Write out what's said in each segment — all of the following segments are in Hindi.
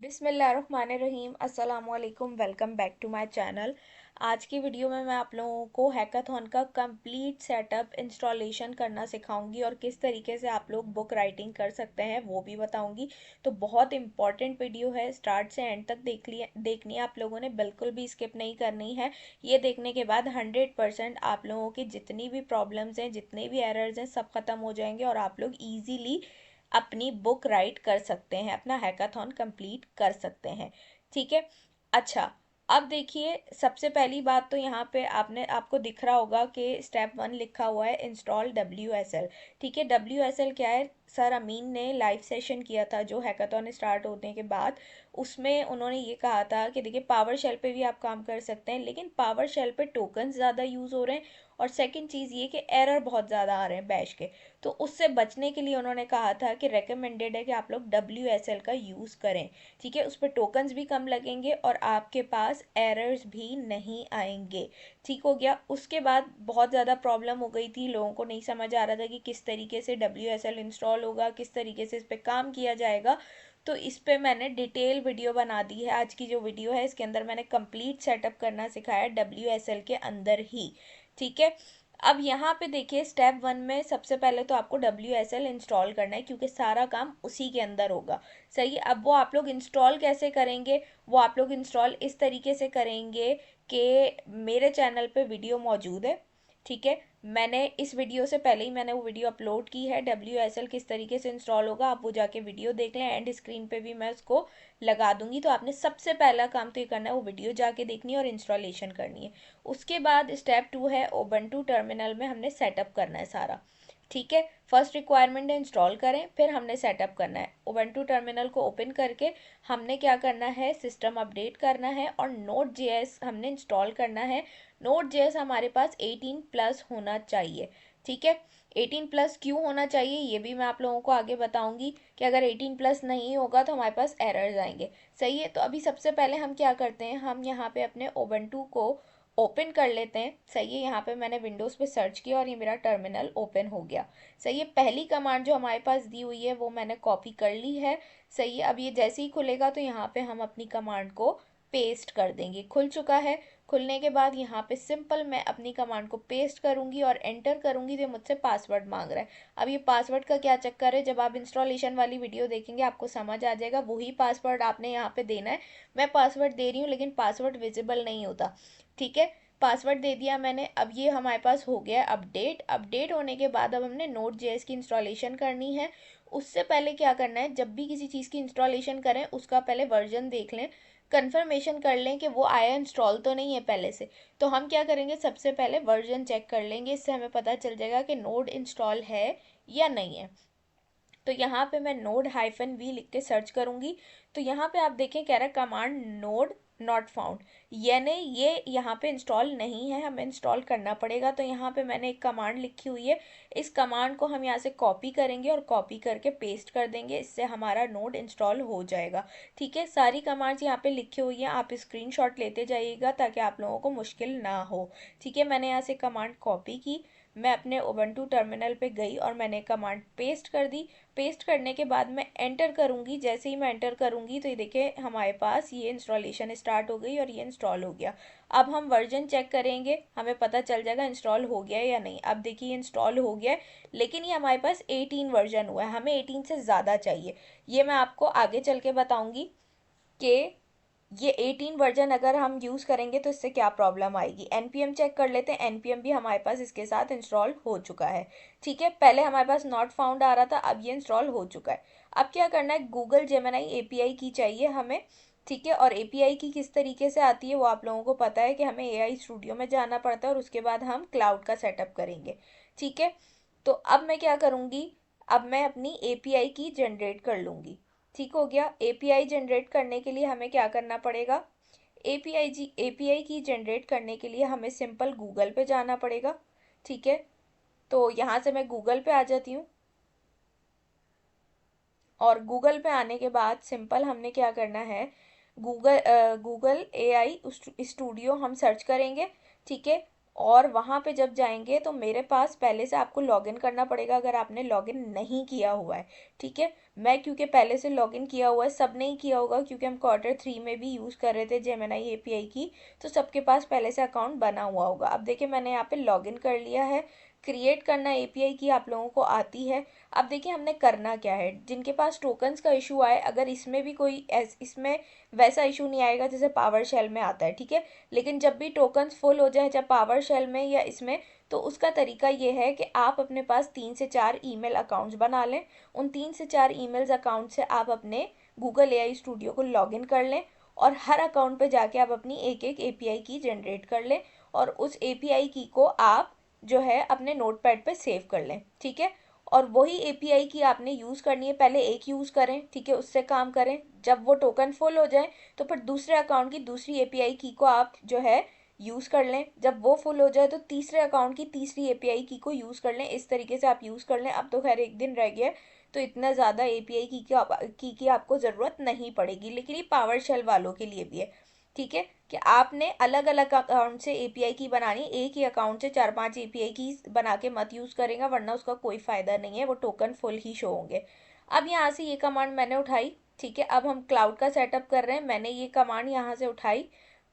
बिस्मिल्लाहिर्रहमानिर्रहीम अस्सलामुअलैकुम। Welcome back to my channel. आज की वीडियो में मैं आप लोगों को हैकाथॉन का कंप्लीट सेटअप इंस्टॉलेशन करना सिखाऊंगी और किस तरीके से आप लोग बुक राइटिंग कर सकते हैं वो भी बताऊंगी। तो बहुत इंपॉर्टेंट वीडियो है, स्टार्ट से एंड तक देखनी है आप लोगों ने, बिल्कुल भी स्किप नहीं करनी है। ये देखने के बाद 100% आप लोगों की जितनी भी प्रॉब्लम्स हैं, जितने भी एरर्स हैं, सब खत्म हो जाएंगे और आप लोग ईजीली अपनी बुक राइट कर सकते हैं, अपना हैकाथॉन कंप्लीट कर सकते हैं। ठीक है। अच्छा, अब देखिए, सबसे पहली बात तो यहाँ पे आपको दिख रहा होगा कि स्टेप 1 लिखा हुआ है इंस्टॉल WSL। ठीक है, WSL क्या है? सर अमीन ने लाइव सेशन किया था जो हैकाथॉन स्टार्ट होने के बाद, उसमें उन्होंने ये कहा था कि देखिए, पावर शेल पे भी आप काम कर सकते हैं, लेकिन पावर शेल पे टोकन ज़्यादा यूज़ हो रहे हैं, और सेकंड चीज़ ये कि एरर बहुत ज़्यादा आ रहे हैं बैश के। तो उससे बचने के लिए उन्होंने कहा था कि रेकमेंडेड है कि आप लोग WSL का यूज़ करें। ठीक है, उस पर टोकन्स भी कम लगेंगे और आपके पास एरर्स भी नहीं आएंगे। ठीक हो गया। उसके बाद बहुत ज़्यादा प्रॉब्लम हो गई थी, लोगों को नहीं समझ आ रहा था कि किस तरीके से WSL इंस्टॉल होगा, किस तरीके से इस पर काम किया जाएगा। तो इस पे मैंने डिटेल वीडियो बना दी है। आज की जो वीडियो है इसके अंदर मैंने कंप्लीट सेटअप करना सिखाया है WSL के अंदर ही। ठीक है। अब यहाँ पे देखिए, स्टेप 1 में सबसे पहले तो आपको WSL इंस्टॉल करना है, क्योंकि सारा काम उसी के अंदर होगा। सही है। अब वो आप लोग इंस्टॉल कैसे करेंगे? वो आप लोग इंस्टॉल इस तरीके से करेंगे कि मेरे चैनल पे वीडियो मौजूद है। ठीक है, मैंने इस वीडियो से पहले ही मैंने वो वीडियो अपलोड की है, WSL किस तरीके से इंस्टॉल होगा, आप वो जाके वीडियो देख लें। एंड स्क्रीन पे भी मैं उसको लगा दूंगी। तो आपने सबसे पहला काम तो ये करना है, वो वीडियो जाके देखनी है और इंस्टॉलेशन करनी है। उसके बाद स्टेप 2 है, उबंटू टर्मिनल में हमने सेटअप करना है सारा। ठीक है, फर्स्ट रिक्वायरमेंट है इंस्टॉल करें, फिर हमने सेटअप करना है। उबंटू टर्मिनल को ओपन करके हमने क्या करना है, सिस्टम अपडेट करना है और नोड जेएस हमने इंस्टॉल करना है। नोड जेएस हमारे पास 18+ होना चाहिए। ठीक है, 18+ क्यों होना चाहिए ये भी मैं आप लोगों को आगे बताऊंगी कि अगर 18+ नहीं होगा तो हमारे पास एरर्स आएंगे। सही है। तो अभी सबसे पहले हम क्या करते हैं, हम यहाँ पे अपने उबंटू को ओपन कर लेते हैं। सही है, यहाँ पे मैंने विंडोज़ पे सर्च किया और ये मेरा टर्मिनल ओपन हो गया। सही है, पहली कमांड जो हमारे पास दी हुई है वो मैंने कॉपी कर ली है। सही है, अब ये जैसे ही खुलेगा तो यहाँ पे हम अपनी कमांड को पेस्ट कर देंगे। खुल चुका है। खुलने के बाद यहाँ पे सिंपल मैं अपनी कमांड को पेस्ट करूंगी और एंटर करूंगी तो मुझसे पासवर्ड मांग रहा है। अब ये पासवर्ड का क्या चक्कर है, जब आप इंस्टॉलेशन वाली वीडियो देखेंगे आपको समझ आ जाएगा। वही पासवर्ड आपने यहाँ पे देना है। मैं पासवर्ड दे रही हूँ लेकिन पासवर्ड विजिबल नहीं होता। ठीक है, पासवर्ड दे दिया मैंने। अब ये हमारे पास हो गया है अपडेट। अपडेट होने के बाद अब हमने नोड जेएस की इंस्टॉलेशन करनी है। उससे पहले क्या करना है, जब भी किसी चीज़ की इंस्टॉलेशन करें उसका पहले वर्जन देख लें, कंफर्मेशन कर लें कि वो आया इंस्टॉल तो नहीं है पहले से। तो हम क्या करेंगे, सबसे पहले वर्जन चेक कर लेंगे, इससे हमें पता चल जाएगा कि नोड इंस्टॉल है या नहीं है। तो यहाँ पे मैं node-v लिख के सर्च करूँगी। तो यहाँ पे आप देखें कह रहा है कमांड नोड नॉट फाउंड, यानी ये यहाँ पे इंस्टॉल नहीं है, हमें इंस्टॉल करना पड़ेगा। तो यहाँ पे मैंने एक कमांड लिखी हुई है, इस कमांड को हम यहाँ से कॉपी करेंगे और कॉपी करके पेस्ट कर देंगे, इससे हमारा नोड इंस्टॉल हो जाएगा। ठीक है, सारी कमांड्स यहाँ पे लिखी हुई हैं, आप स्क्रीनशॉट लेते जाइएगा ताकि आप लोगों को मुश्किल ना हो। ठीक है, मैंने यहाँ से कमांड कॉपी की, मैं अपने उबंटू टर्मिनल पे गई और मैंने कमांड पेस्ट कर दी। पेस्ट करने के बाद मैं एंटर करूंगी। जैसे ही मैं एंटर करूंगी तो ये देखिए हमारे पास ये इंस्टॉलेशन स्टार्ट हो गई और ये इंस्टॉल हो गया। अब हम वर्जन चेक करेंगे, हमें पता चल जाएगा इंस्टॉल हो गया है या नहीं। अब देखिए इंस्टॉल हो गया है, लेकिन ये हमारे पास 18 वर्जन हुआ है, हमें 18 से ज़्यादा चाहिए। ये मैं आपको आगे चल के बताऊंगी कि ये 18 वर्जन अगर हम यूज़ करेंगे तो इससे क्या प्रॉब्लम आएगी। npm चेक कर लेते हैं, npm भी हमारे पास इसके साथ इंस्टॉल हो चुका है। ठीक है, पहले हमारे पास नॉट फाउंड आ रहा था, अब ये इंस्टॉल हो चुका है। अब क्या करना है, गूगल जेमिनी एपीआई की चाहिए हमें। ठीक है, और एपीआई की किस तरीके से आती है वो आप लोगों को पता है कि हमें एआई स्टूडियो में जाना पड़ता है और उसके बाद हम क्लाउड का सेटअप करेंगे। ठीक है, तो अब मैं क्या करूँगी, अब मैं अपनी एपीआई की जनरेट कर लूँगी। ठीक हो गया। एपीआई जनरेट करने के लिए हमें क्या करना पड़ेगा, एपीआई की जनरेट करने के लिए हमें सिंपल गूगल पे जाना पड़ेगा। ठीक है, तो यहाँ से मैं गूगल पे आ जाती हूँ और गूगल पे आने के बाद सिंपल हमने क्या करना है, गूगल एआई स्टूडियो हम सर्च करेंगे। ठीक है, और वहाँ पे जब जाएंगे तो मेरे पास पहले से आपको लॉगिन करना पड़ेगा अगर आपने लॉगिन नहीं किया हुआ है। ठीक है, मैं क्योंकि पहले से लॉगिन किया हुआ है, सब नहीं किया होगा क्योंकि हम Q3 में भी यूज़ कर रहे थे जेमिनी एपीआई की, तो सबके पास पहले से अकाउंट बना हुआ होगा। अब देखिए मैंने यहाँ पे लॉगिन कर लिया है। क्रिएट करना एपीआई की आप लोगों को आती है। अब देखिए हमने करना क्या है, जिनके पास टोकन्स का इशू आए, अगर इसमें भी कोई इसमें वैसा इशू नहीं आएगा जैसे पावर शेल में आता है, ठीक है, लेकिन जब भी टोकन्स फुल हो जाए, चाहे पावर शेल में या इसमें, तो उसका तरीका ये है कि आप अपने पास 3 से 4 ईमेल अकाउंट्स बना लें। उन 3 से 4 ईमेल्स अकाउंट से आप अपने गूगल एआई स्टूडियो को लॉगिन कर लें और हर अकाउंट पे जाके आप अपनी एक एक एपीआई की जनरेट कर लें और उस एपीआई की को आप जो है अपने नोटपैड पे सेव कर लें। ठीक है, और वही एपीआई की आपने यूज़ करनी है, पहले एक यूज़ करें, ठीक है, उससे काम करें, जब वो टोकन फुल हो जाए तो फिर दूसरे अकाउंट की दूसरी एपीआई की को आप जो है यूज़ कर लें, जब वो फुल हो जाए तो तीसरे अकाउंट की तीसरी एपीआई की को यूज़ कर लें। इस तरीके से आप यूज़ कर लें। अब तो खैर एक दिन रह गया, तो इतना ज़्यादा एपीआई की आपको ज़रूरत नहीं पड़ेगी, लेकिन ये पावर शेल वालों के लिए भी है। ठीक है, कि आपने अलग अलग अकाउंट से एपीआई की बनानी, एक ही अकाउंट से 4-5 एपीआई की बना के मत यूज़ करेगा, वरना उसका कोई फ़ायदा नहीं है, वो टोकन फुल ही शो होंगे। अब यहाँ से ये कमांड मैंने उठाई, ठीक है, अब हम क्लाउड का सेटअप कर रहे हैं। मैंने ये कमांड यहाँ से उठाई,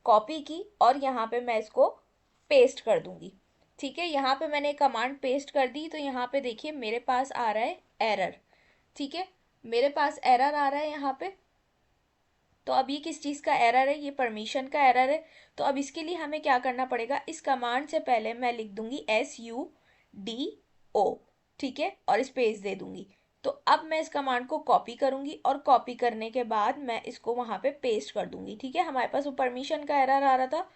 कॉपी की और यहाँ पे मैं इसको पेस्ट कर दूंगी। ठीक है, यहाँ पे मैंने कमांड पेस्ट कर दी, तो यहाँ पे देखिए मेरे पास आ रहा है एरर। ठीक है, मेरे पास एरर आ रहा है यहाँ पे। तो अब ये किस चीज़ का एरर है, ये परमिशन का एरर है। तो अब इसके लिए हमें क्या करना पड़ेगा, इस कमांड से पहले मैं लिख दूंगी SUDO, ठीक है, और स्पेस दे दूंगी। तो अब मैं इस कमांड को कॉपी करूंगी और कॉपी करने के बाद मैं इसको वहां पे पेस्ट कर दूंगी। ठीक है, हमारे पास वो परमिशन का एरर आ रहा था।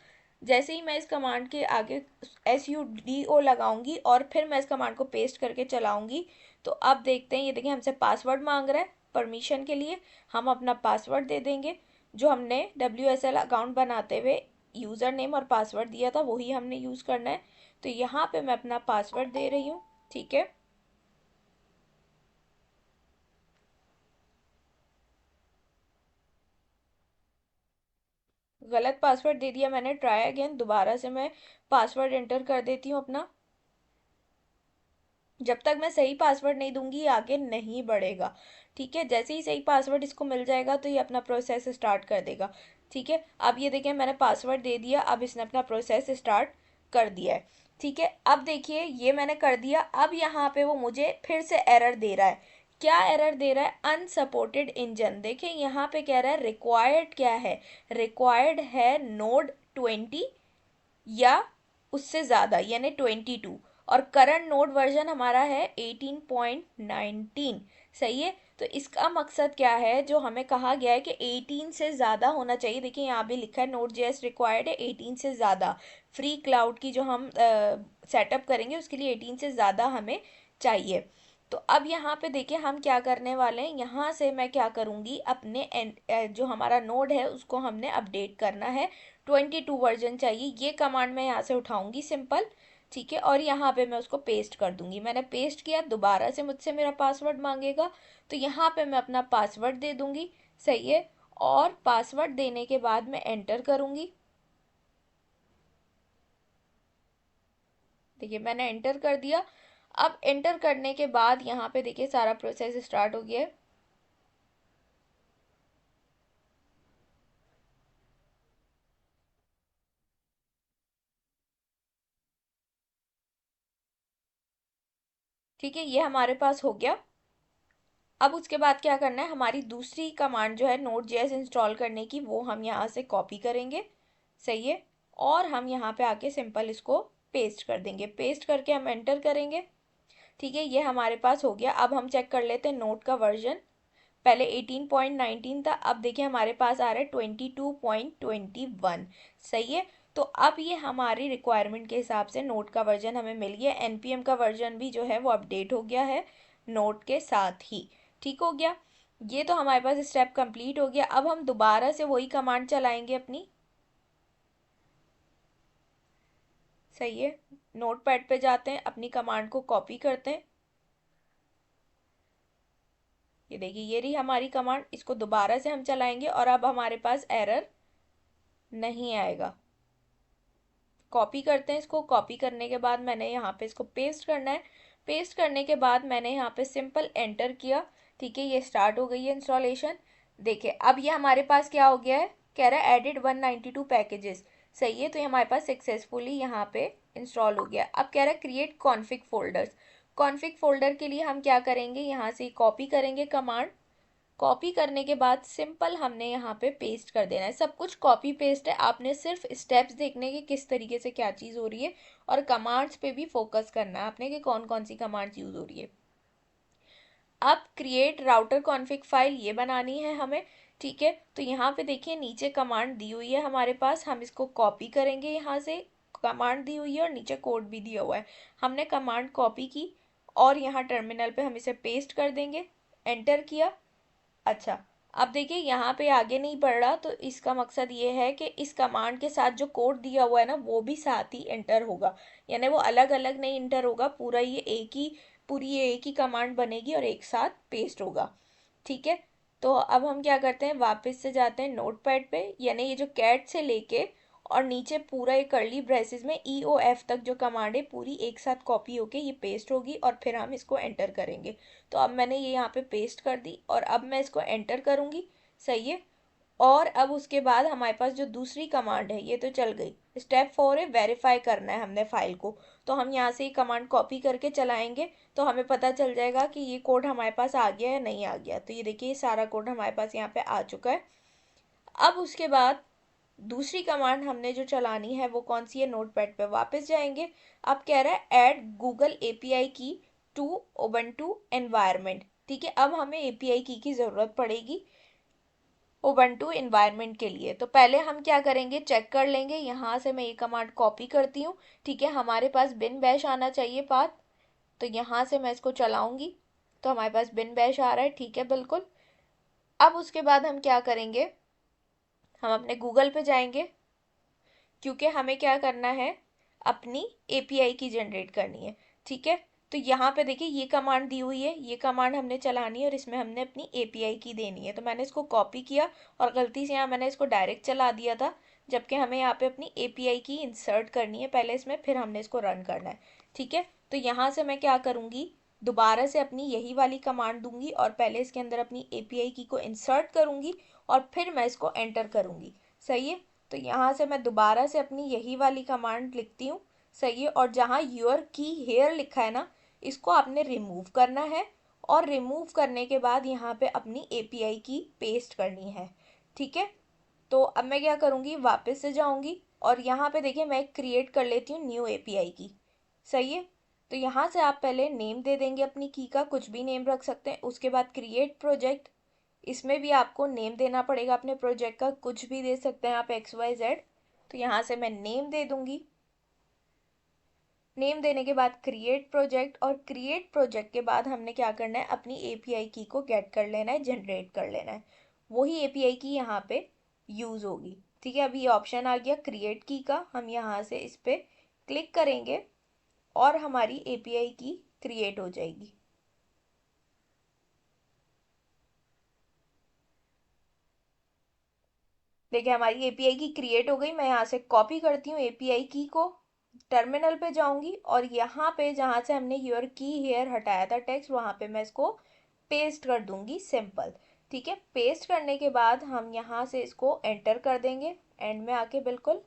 जैसे ही मैं इस कमांड के आगे SUDO लगाऊंगी और फिर मैं इस कमांड को पेस्ट करके चलाऊंगी, तो अब देखते हैं, ये देखिए हमसे पासवर्ड मांग रहा है परमिशन के लिए। हम अपना पासवर्ड दे देंगे, जो हमने WSL अकाउंट बनाते हुए यूज़र नेम और पासवर्ड दिया था वही हमने यूज़ करना है। तो यहाँ पे मैं अपना पासवर्ड दे रही हूँ। ठीक है, गलत पासवर्ड दे दिया मैंने, ट्राई अगेन, दोबारा से मैं पासवर्ड एंटर कर देती हूँ अपना। जब तक मैं सही पासवर्ड नहीं दूंगी आगे नहीं बढ़ेगा। ठीक है, जैसे ही सही पासवर्ड इसको मिल जाएगा तो ये अपना प्रोसेस स्टार्ट कर देगा। ठीक है, अब ये देखिए मैंने पासवर्ड दे दिया, अब इसने अपना प्रोसेस स्टार्ट कर दिया है। ठीक है, अब देखिए ये मैंने कर दिया, अब यहाँ पे वो मुझे फिर से एरर दे रहा है। क्या एरर दे रहा है, अनसपोर्टेड इंजन। देखिए यहाँ पे कह रहा है रिक्वायर्ड, क्या है, रिक्वायर्ड है Node 20 या उससे ज़्यादा यानी 22, और करंट नोड वर्जन हमारा है 18.19। सही है, तो इसका मकसद क्या है, जो हमें कहा गया है कि 18 से ज़्यादा होना चाहिए। देखिए यहाँ भी लिखा है Node.js रिक्वायर्ड है 18 से ज़्यादा। फ्री क्लाउड की जो हम सेटअप करेंगे उसके लिए 18 से ज़्यादा हमें चाहिए। तो अब यहाँ पे देखिए हम क्या करने वाले हैं, यहाँ से मैं क्या करूँगी, अपने जो हमारा नोड है उसको हमने अपडेट करना है। 22 वर्जन चाहिए, ये कमांड मैं यहाँ से उठाऊंगी सिंपल। ठीक है, और यहाँ पे मैं उसको पेस्ट कर दूंगी। मैंने पेस्ट किया, दोबारा से मुझसे मेरा पासवर्ड मांगेगा, तो यहाँ पे मैं अपना पासवर्ड दे दूंगी। सही है, और पासवर्ड देने के बाद मैं एंटर करूंगी। देखिए मैंने एंटर कर दिया। अब एंटर करने के बाद यहाँ पे देखिए सारा प्रोसेस स्टार्ट हो गया है। ठीक है, ये हमारे पास हो गया। अब उसके बाद क्या करना है, हमारी दूसरी कमांड जो है Node.js इंस्टॉल करने की, वो हम यहाँ से कॉपी करेंगे। सही है, और हम यहाँ पे आके सिंपल इसको पेस्ट कर देंगे। पेस्ट करके हम एंटर करेंगे। ठीक है, ये हमारे पास हो गया। अब हम चेक कर लेते हैं नोट का वर्जन। पहले 18.19 था, अब देखिए हमारे पास आ रहा है 22.21। सही है, तो अब ये हमारी रिक्वायरमेंट के हिसाब से नोट का वर्जन हमें मिल गया। NPM का वर्जन भी जो है वो अपडेट हो गया है नोट के साथ ही। ठीक हो गया, ये तो हमारे पास स्टेप कंप्लीट हो गया। अब हम दोबारा से वही कमांड चलाएंगे अपनी। सही है, नोट पैड पे जाते हैं, अपनी कमांड को कॉपी करते हैं। ये देखिए ये रही हमारी कमांड, इसको दोबारा से हम चलाएंगे और अब हमारे पास एरर नहीं आएगा। कॉपी करते हैं इसको। कॉपी करने के बाद मैंने यहाँ पे इसको पेस्ट करना है। पेस्ट करने के बाद मैंने यहाँ पे सिंपल एंटर किया। ठीक है, ये स्टार्ट हो गई है इंस्टॉलेशन। देखिए अब ये हमारे पास क्या हो गया है, कह रहा है एडिड 192 पैकेजेस। सही है, तो ये हमारे पास सक्सेसफुली यहाँ पे इंस्टॉल हो गया। अब कह रहा है create config folders. Config folder के लिए हम क्या करेंगे, यहाँ से कॉपी करेंगे कमांड। कॉपी करने के बाद सिंपल हमने यहाँ पे पेस्ट कर देना है। सब कुछ कॉपी पेस्ट है, आपने सिर्फ स्टेप्स देखने के किस तरीके से क्या चीज़ हो रही है, और कमांड्स पे भी फोकस करना है आपने कि कौन कौन सी कमांड्स यूज़ हो रही है। अब क्रिएट राउटर कॉन्फिग फाइल ये बनानी है हमें। ठीक है, तो यहाँ पे देखिए नीचे कमांड दी हुई है हमारे पास, हम इसको कॉपी करेंगे। यहाँ से कमांड दी हुई है और नीचे कोड भी दिया हुआ है। हमने कमांड कॉपी की और यहाँ टर्मिनल पे हम इसे पेस्ट कर देंगे। एंटर किया। अच्छा, अब देखिए यहाँ पे आगे नहीं बढ़ रहा, तो इसका मकसद ये है कि इस कमांड के साथ जो कोड दिया हुआ है ना वो भी साथ ही एंटर होगा, यानी वो अलग अलग नहीं एंटर होगा, पूरा ये एक ही कमांड बनेगी और एक साथ पेस्ट होगा। ठीक है, तो अब हम क्या करते हैं, वापस से जाते हैं नोटपैड पे, यानी ये जो कैट से लेके और नीचे पूरा एक कर्ली ब्रेसेस में EOF तक जो कमांड है पूरी एक साथ कॉपी होके ये पेस्ट होगी और फिर हम इसको एंटर करेंगे। तो अब मैंने ये यहाँ पे पेस्ट कर दी और अब मैं इसको एंटर करूँगी। सही है, और अब उसके बाद हमारे पास जो दूसरी कमांड है ये तो चल गई। स्टेप 4 है वेरीफाई करना है हमने फाइल को। तो हम यहाँ से ये कमांड कॉपी करके चलाएंगे तो हमें पता चल जाएगा कि ये कोड हमारे पास आ गया या नहीं आ गया। तो ये देखिए सारा कोड हमारे पास यहाँ पे आ चुका है। अब उसके बाद दूसरी कमांड हमने जो चलानी है वो कौन सी है, नोटपैड पे वापस जाएंगे। अब कह रहा है ऐड गूगल API की टू उबंटू एनवायरनमेंट। ठीक है, अब हमें API की ज़रूरत पड़ेगी उबंटू एनवायरनमेंट के लिए। तो पहले हम क्या करेंगे, चेक कर लेंगे। यहाँ से मैं ये कमांड कॉपी करती हूँ। ठीक है, हमारे पास बिन बैश आना चाहिए पाथ, तो यहाँ से मैं इसको चलाऊंगी तो हमारे पास बिन बैश आ रहा है। ठीक है, बिल्कुल। अब उसके बाद हम क्या करेंगे, हम अपने गूगल पे जाएंगे, क्योंकि हमें क्या करना है, अपनी API की जनरेट करनी है। ठीक है, तो यहाँ पे देखिए ये कमांड दी हुई है, ये कमांड हमने चलानी है और इसमें हमने अपनी API की देनी है। तो मैंने इसको कॉपी किया और गलती से यहाँ मैंने इसको डायरेक्ट चला दिया था, जबकि हमें यहाँ पे अपनी API की इंसर्ट करनी है पहले इसमें, फिर हमने इसको रन करना है। ठीक है, तो यहाँ से मैं क्या करूँगी, दोबारा से अपनी यही वाली कमांड दूंगी और पहले इसके अंदर अपनी API की को इंसर्ट करूँगी और फिर मैं इसको एंटर करूँगी। सही है, तो यहाँ से मैं दोबारा से अपनी यही वाली कमांड लिखती हूँ। सही है, और जहाँ योर की हेयर लिखा है ना, इसको आपने रिमूव करना है और रिमूव करने के बाद यहाँ पे अपनी API की पेस्ट करनी है। ठीक है, तो अब मैं क्या करूँगी, वापस से जाऊँगी और यहाँ पे देखिए मैं क्रिएट कर लेती हूँ न्यू API की। सही है, तो यहाँ से आप पहले नेम दे देंगे अपनी की का, कुछ भी नेम रख सकते हैं। उसके बाद क्रिएट प्रोजेक्ट, इसमें भी आपको नेम देना पड़ेगा अपने प्रोजेक्ट का, कुछ भी दे सकते हैं आप XYZ। तो यहाँ से मैं नेम दे दूंगी। नेम देने के बाद क्रिएट प्रोजेक्ट, और क्रिएट प्रोजेक्ट के बाद हमने क्या करना है, अपनी API की को गेट कर लेना है, जनरेट कर लेना है। वही API की यहाँ पे यूज़ होगी। ठीक है, अभी ये ऑप्शन आ गया क्रिएट की का, हम यहाँ से इस पर क्लिक करेंगे और हमारी API की क्रिएट हो जाएगी। देखिए हमारी API की क्रिएट हो गई। मैं यहाँ से कॉपी करती हूँ API की को, टर्मिनल पे जाऊंगी और यहाँ पे जहाँ से हमने योर की हेयर हटाया था टेक्स्ट, वहाँ पे मैं इसको पेस्ट कर दूंगी सिंपल। ठीक है, पेस्ट करने के बाद हम यहाँ से इसको एंटर कर देंगे, एंड में आके बिल्कुल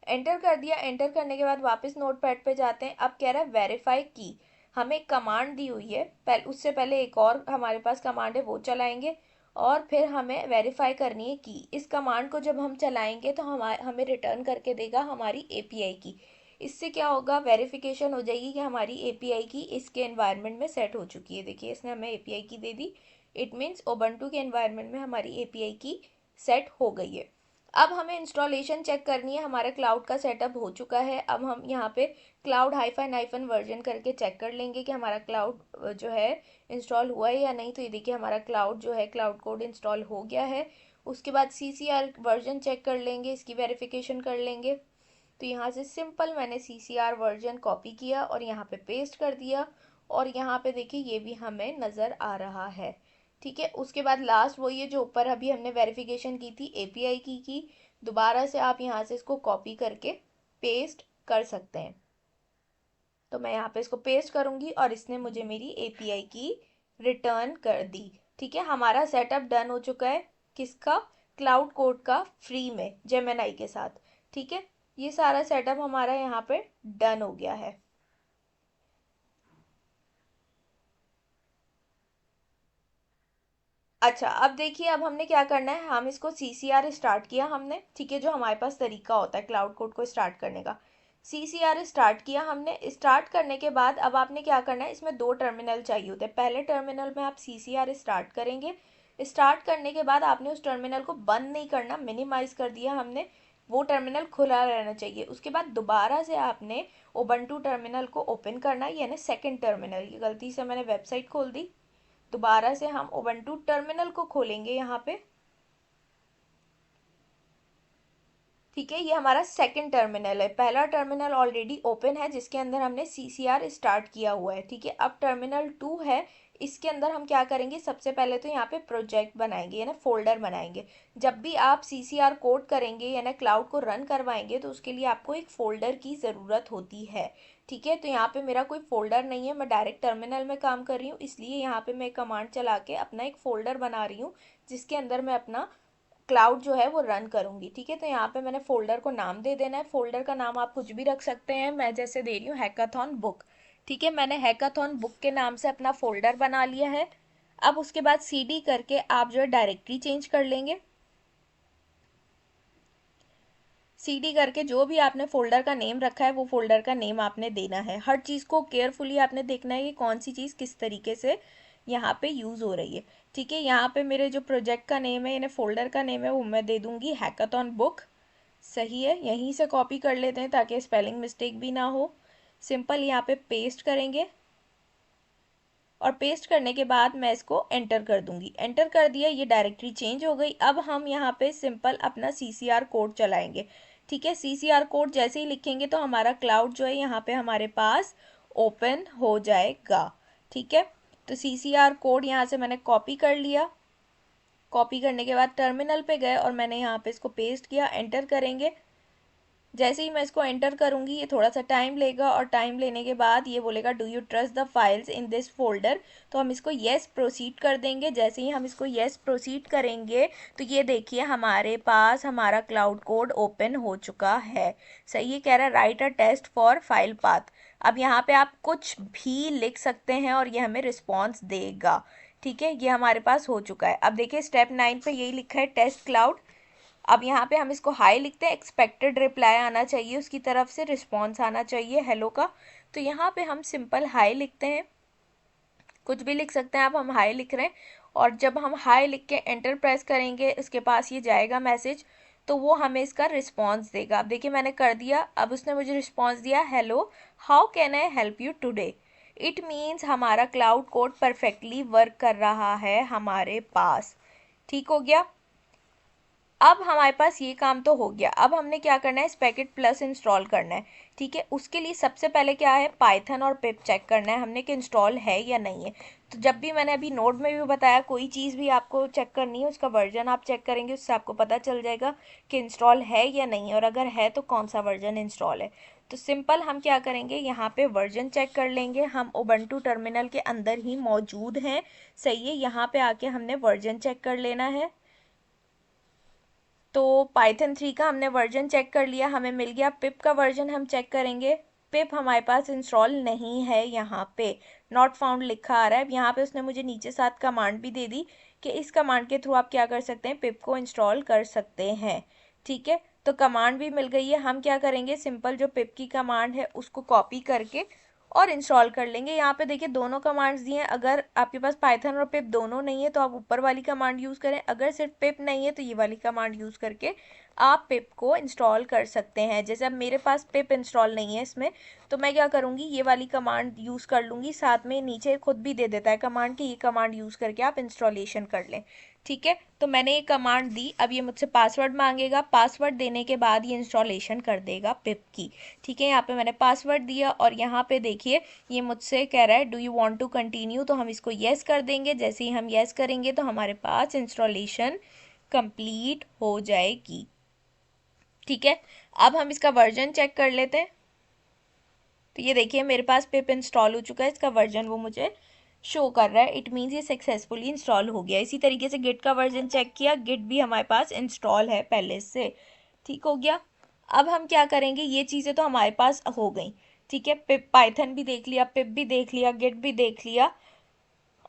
एंटर कर दिया। एंटर करने के बाद वापस नोटपैड पे जाते हैं। अब कह रहा है वेरीफाई की, हमें एक कमांड दी हुई है, उससे पहले एक और हमारे पास कमांड है वो चलाएंगे और फिर हमें वेरीफाई करनी है की। इस कमांड को जब हम चलाएंगे तो हमें रिटर्न करके देगा हमारी API की। इससे क्या होगा, वेरिफिकेशन हो जाएगी कि हमारी API की इसके एनवायरनमेंट में सेट हो चुकी है। देखिए इसने हमें API की दे दी, इट मीन्स उबंटू के एनवायरनमेंट में हमारी API की सेट हो गई है। अब हमें इंस्टॉलेशन चेक करनी है, हमारा क्लाउड का सेटअप हो चुका है। अब हम यहाँ पे क्लाउड -- वर्जन करके चेक कर लेंगे कि हमारा क्लाउड जो है इंस्टॉल हुआ है या नहीं। तो ये देखिए हमारा क्लाउड जो है क्लाउड कोड इंस्टॉल हो गया है। उसके बाद CCR वर्जन चेक कर लेंगे, इसकी वेरिफिकेशन कर लेंगे। तो यहाँ से सिंपल मैंने CCR वर्जन कॉपी किया और यहाँ पे पेस्ट कर दिया और यहाँ पे देखिए ये भी हमें नज़र आ रहा है। ठीक है, उसके बाद लास्ट वही है जो ऊपर अभी हमने वेरिफिकेशन की थी API की। दोबारा से आप यहाँ से इसको कॉपी करके पेस्ट कर सकते हैं। तो मैं यहाँ पे इसको पेस्ट करूंगी और इसने मुझे मेरी एपीआई की रिटर्न कर दी। ठीक है, हमारा सेटअप डन हो चुका है। किसका? क्लाउड कोड का, फ्री में जेमिनाई के साथ। ठीक है, ये सारा सेटअप हमारा यहाँ पे डन हो गया है। अच्छा, अब देखिए, अब हमने क्या करना है, हम इसको सीसीआर स्टार्ट किया हमने। ठीक है, जो हमारे पास तरीका होता है क्लाउड कोड को स्टार्ट करने का, सीसीआर स्टार्ट किया हमने। स्टार्ट करने के बाद अब आपने क्या करना है, इसमें दो टर्मिनल चाहिए होते हैं। पहले टर्मिनल में आप सीसीआर स्टार्ट करेंगे। स्टार्ट करने के बाद आपने उस टर्मिनल को बंद नहीं करना, मिनिमाइज कर दिया हमने, वो टर्मिनल खुला रहना चाहिए। उसके बाद दोबारा से आपने उबंटू टर्मिनल को ओपन करना है, यानी सेकंड टर्मिनल। ये गलती से मैंने वेबसाइट खोल दी, दोबारा से हम उबंटू टर्मिनल को खोलेंगे यहाँ पे। ठीक है, ये हमारा सेकंड टर्मिनल है। पहला टर्मिनल ऑलरेडी ओपन है जिसके अंदर हमने सीसीआर स्टार्ट किया हुआ है। ठीक है, अब टर्मिनल 2 है, इसके अंदर हम क्या करेंगे, सबसे पहले तो यहाँ पे प्रोजेक्ट बनाएंगे, यानी फोल्डर बनाएंगे। जब भी आप सीसीआर कोड करेंगे यानी क्लाउड को रन करवाएंगे तो उसके लिए आपको एक फोल्डर की ज़रूरत होती है। ठीक है, तो यहाँ पे मेरा कोई फोल्डर नहीं है, मैं डायरेक्ट टर्मिनल में काम कर रही हूँ, इसलिए यहाँ पे मैं कमांड चला के अपना एक फोल्डर बना रही हूँ जिसके अंदर मैं अपना क्लाउड जो है वो रन करूंगी। ठीक है, तो यहाँ पे मैंने फोल्डर को नाम दे देना है। फोल्डर का नाम आप कुछ भी रख सकते हैं, मैं जैसे दे रही हूँ हैकाथॉन बुक। ठीक है, मैंने हैकाथॉन बुक के नाम से अपना फोल्डर बना लिया है। अब उसके बाद सीडी करके आप जो है डायरेक्टरी चेंज कर लेंगे। सीडी करके जो भी आपने फोल्डर का नेम रखा है वो फोल्डर का नेम आपने देना है। हर चीज़ को केयरफुली आपने देखना है कि कौन सी चीज़ किस तरीके से यहाँ पे यूज़ हो रही है। ठीक है, यहाँ पे मेरे जो प्रोजेक्ट का नेम है यानी फोल्डर का नेम है वो मैं दे दूँगी हैकाथॉन बुक। सही है, यहीं से कॉपी कर लेते हैं ताकि स्पेलिंग मिस्टेक भी ना हो। सिंपल यहाँ पे पेस्ट करेंगे और पेस्ट करने के बाद मैं इसको एंटर कर दूंगी। एंटर कर दिया, ये डायरेक्टरी चेंज हो गई। अब हम यहाँ पे सिंपल अपना सीसीआर कोड चलाएंगे। ठीक है, सीसीआर कोड जैसे ही लिखेंगे तो हमारा क्लाउड जो है यहाँ पे हमारे पास ओपन हो जाएगा। ठीक है, तो सीसीआर कोड यहाँ से मैंने कॉपी कर लिया। कॉपी करने के बाद टर्मिनल पे गए और मैंने यहाँ पे इसको पेस्ट किया, एंटर करेंगे। जैसे ही मैं इसको एंटर करूंगी ये थोड़ा सा टाइम लेगा और टाइम लेने के बाद ये बोलेगा do you trust the files in this folder, तो हम इसको येस प्रोसीड कर देंगे। जैसे ही हम इसको येस प्रोसीड करेंगे तो ये देखिए हमारे पास हमारा क्लाउड कोड ओपन हो चुका है। सही है, कह रहा है write a test for file path. अब यहाँ पे आप कुछ भी लिख सकते हैं और ये हमें रिस्पॉन्स देगा। ठीक है, ये हमारे पास हो चुका है। अब देखिए स्टेप 9 पे यही लिखा है टेस्ट क्लाउड। अब यहाँ पे हम इसको हाई लिखते हैं, एक्सपेक्टेड रिप्लाई आना चाहिए उसकी तरफ से, रिस्पॉन्स आना चाहिए हेलो का। तो यहाँ पे हम सिंपल हाई लिखते हैं, कुछ भी लिख सकते हैं आप, हम हाई लिख रहे हैं। और जब हम हाई लिख के एंटर प्रेस करेंगे उसके पास ये जाएगा मैसेज, तो वो हमें इसका रिस्पॉन्स देगा। अब देखिए मैंने कर दिया, अब उसने मुझे रिस्पॉन्स दिया hello how can I help you today. It means हमारा क्लाउड कोड परफेक्टली वर्क कर रहा है हमारे पास। ठीक हो गया, अब हमारे पास ये काम तो हो गया। अब हमने क्या करना है, स्पैकेट प्लस इंस्टॉल करना है। ठीक है, उसके लिए सबसे पहले क्या है, पाइथन और पिप चेक करना है हमने कि इंस्टॉल है या नहीं है। तो जब भी मैंने अभी नोट में भी बताया, कोई चीज़ भी आपको चेक करनी है उसका वर्जन आप चेक करेंगे, उससे आपको पता चल जाएगा कि इंस्टॉल है या नहीं है, और अगर है तो कौन सा वर्जन इंस्टॉल है। तो सिंपल हम क्या करेंगे, यहाँ पे वर्जन चेक कर लेंगे। हम उबंटू टर्मिनल के अंदर ही मौजूद हैं। सही है, यहाँ पे आके हमने वर्जन चेक कर लेना है। तो पाइथन 3 का हमने वर्जन चेक कर लिया, हमें मिल गया। पिप का वर्जन हम चेक करेंगे, पिप हमारे पास इंस्टॉल नहीं है, यहाँ पे नॉट फाउंड लिखा आ रहा है। यहाँ पे उसने मुझे नीचे साथ कमांड भी दे दी कि इस कमांड के थ्रू आप क्या कर सकते हैं, पिप को इंस्टॉल कर सकते हैं। ठीक है, तो कमांड भी मिल गई है। हम क्या करेंगे, सिंपल जो पिप की कमांड है उसको कॉपी करके और इंस्टॉल कर लेंगे। यहाँ पे देखिए दोनों कमांड्स दिए हैं, अगर आपके पास पाइथन और पिप दोनों नहीं है तो आप ऊपर वाली कमांड यूज़ करें, अगर सिर्फ पिप नहीं है तो ये वाली कमांड यूज़ करके आप पिप को इंस्टॉल कर सकते हैं। जैसे अब मेरे पास पिप इंस्टॉल नहीं है इसमें, तो मैं क्या करूँगी, ये वाली कमांड यूज़ कर लूँगी। साथ में नीचे खुद भी दे देता है कमांड कि ये कमांड यूज़ करके आप इंस्टॉलेशन कर लें। ठीक है, तो मैंने ये कमांड दी, अब ये मुझसे पासवर्ड मांगेगा, पासवर्ड देने के बाद ये इंस्टॉलेशन कर देगा पिप की। ठीक है, यहाँ पे मैंने पासवर्ड दिया और यहाँ पे देखिए ये मुझसे कह रहा है do you want to continue, तो हम इसको येस कर देंगे। जैसे ही हम येस करेंगे तो हमारे पास इंस्टॉलेशन कंप्लीट हो जाएगी। ठीक है, अब हम इसका वर्जन चेक कर लेते हैं। तो ये देखिए मेरे पास पिप इंस्टॉल हो चुका है, इसका वर्जन वो मुझे शो कर रहा है, इट मीन्स ये सक्सेसफुली इंस्टॉल हो गया। इसी तरीके से गिट का वर्जन चेक किया, गिट भी हमारे पास इंस्टॉल है पहले से, ठीक हो गया। अब हम क्या करेंगे, ये चीज़ें तो हमारे पास हो गई, ठीक है, पिप पाइथन भी देख लिया, पिप भी देख लिया, गिट भी देख लिया।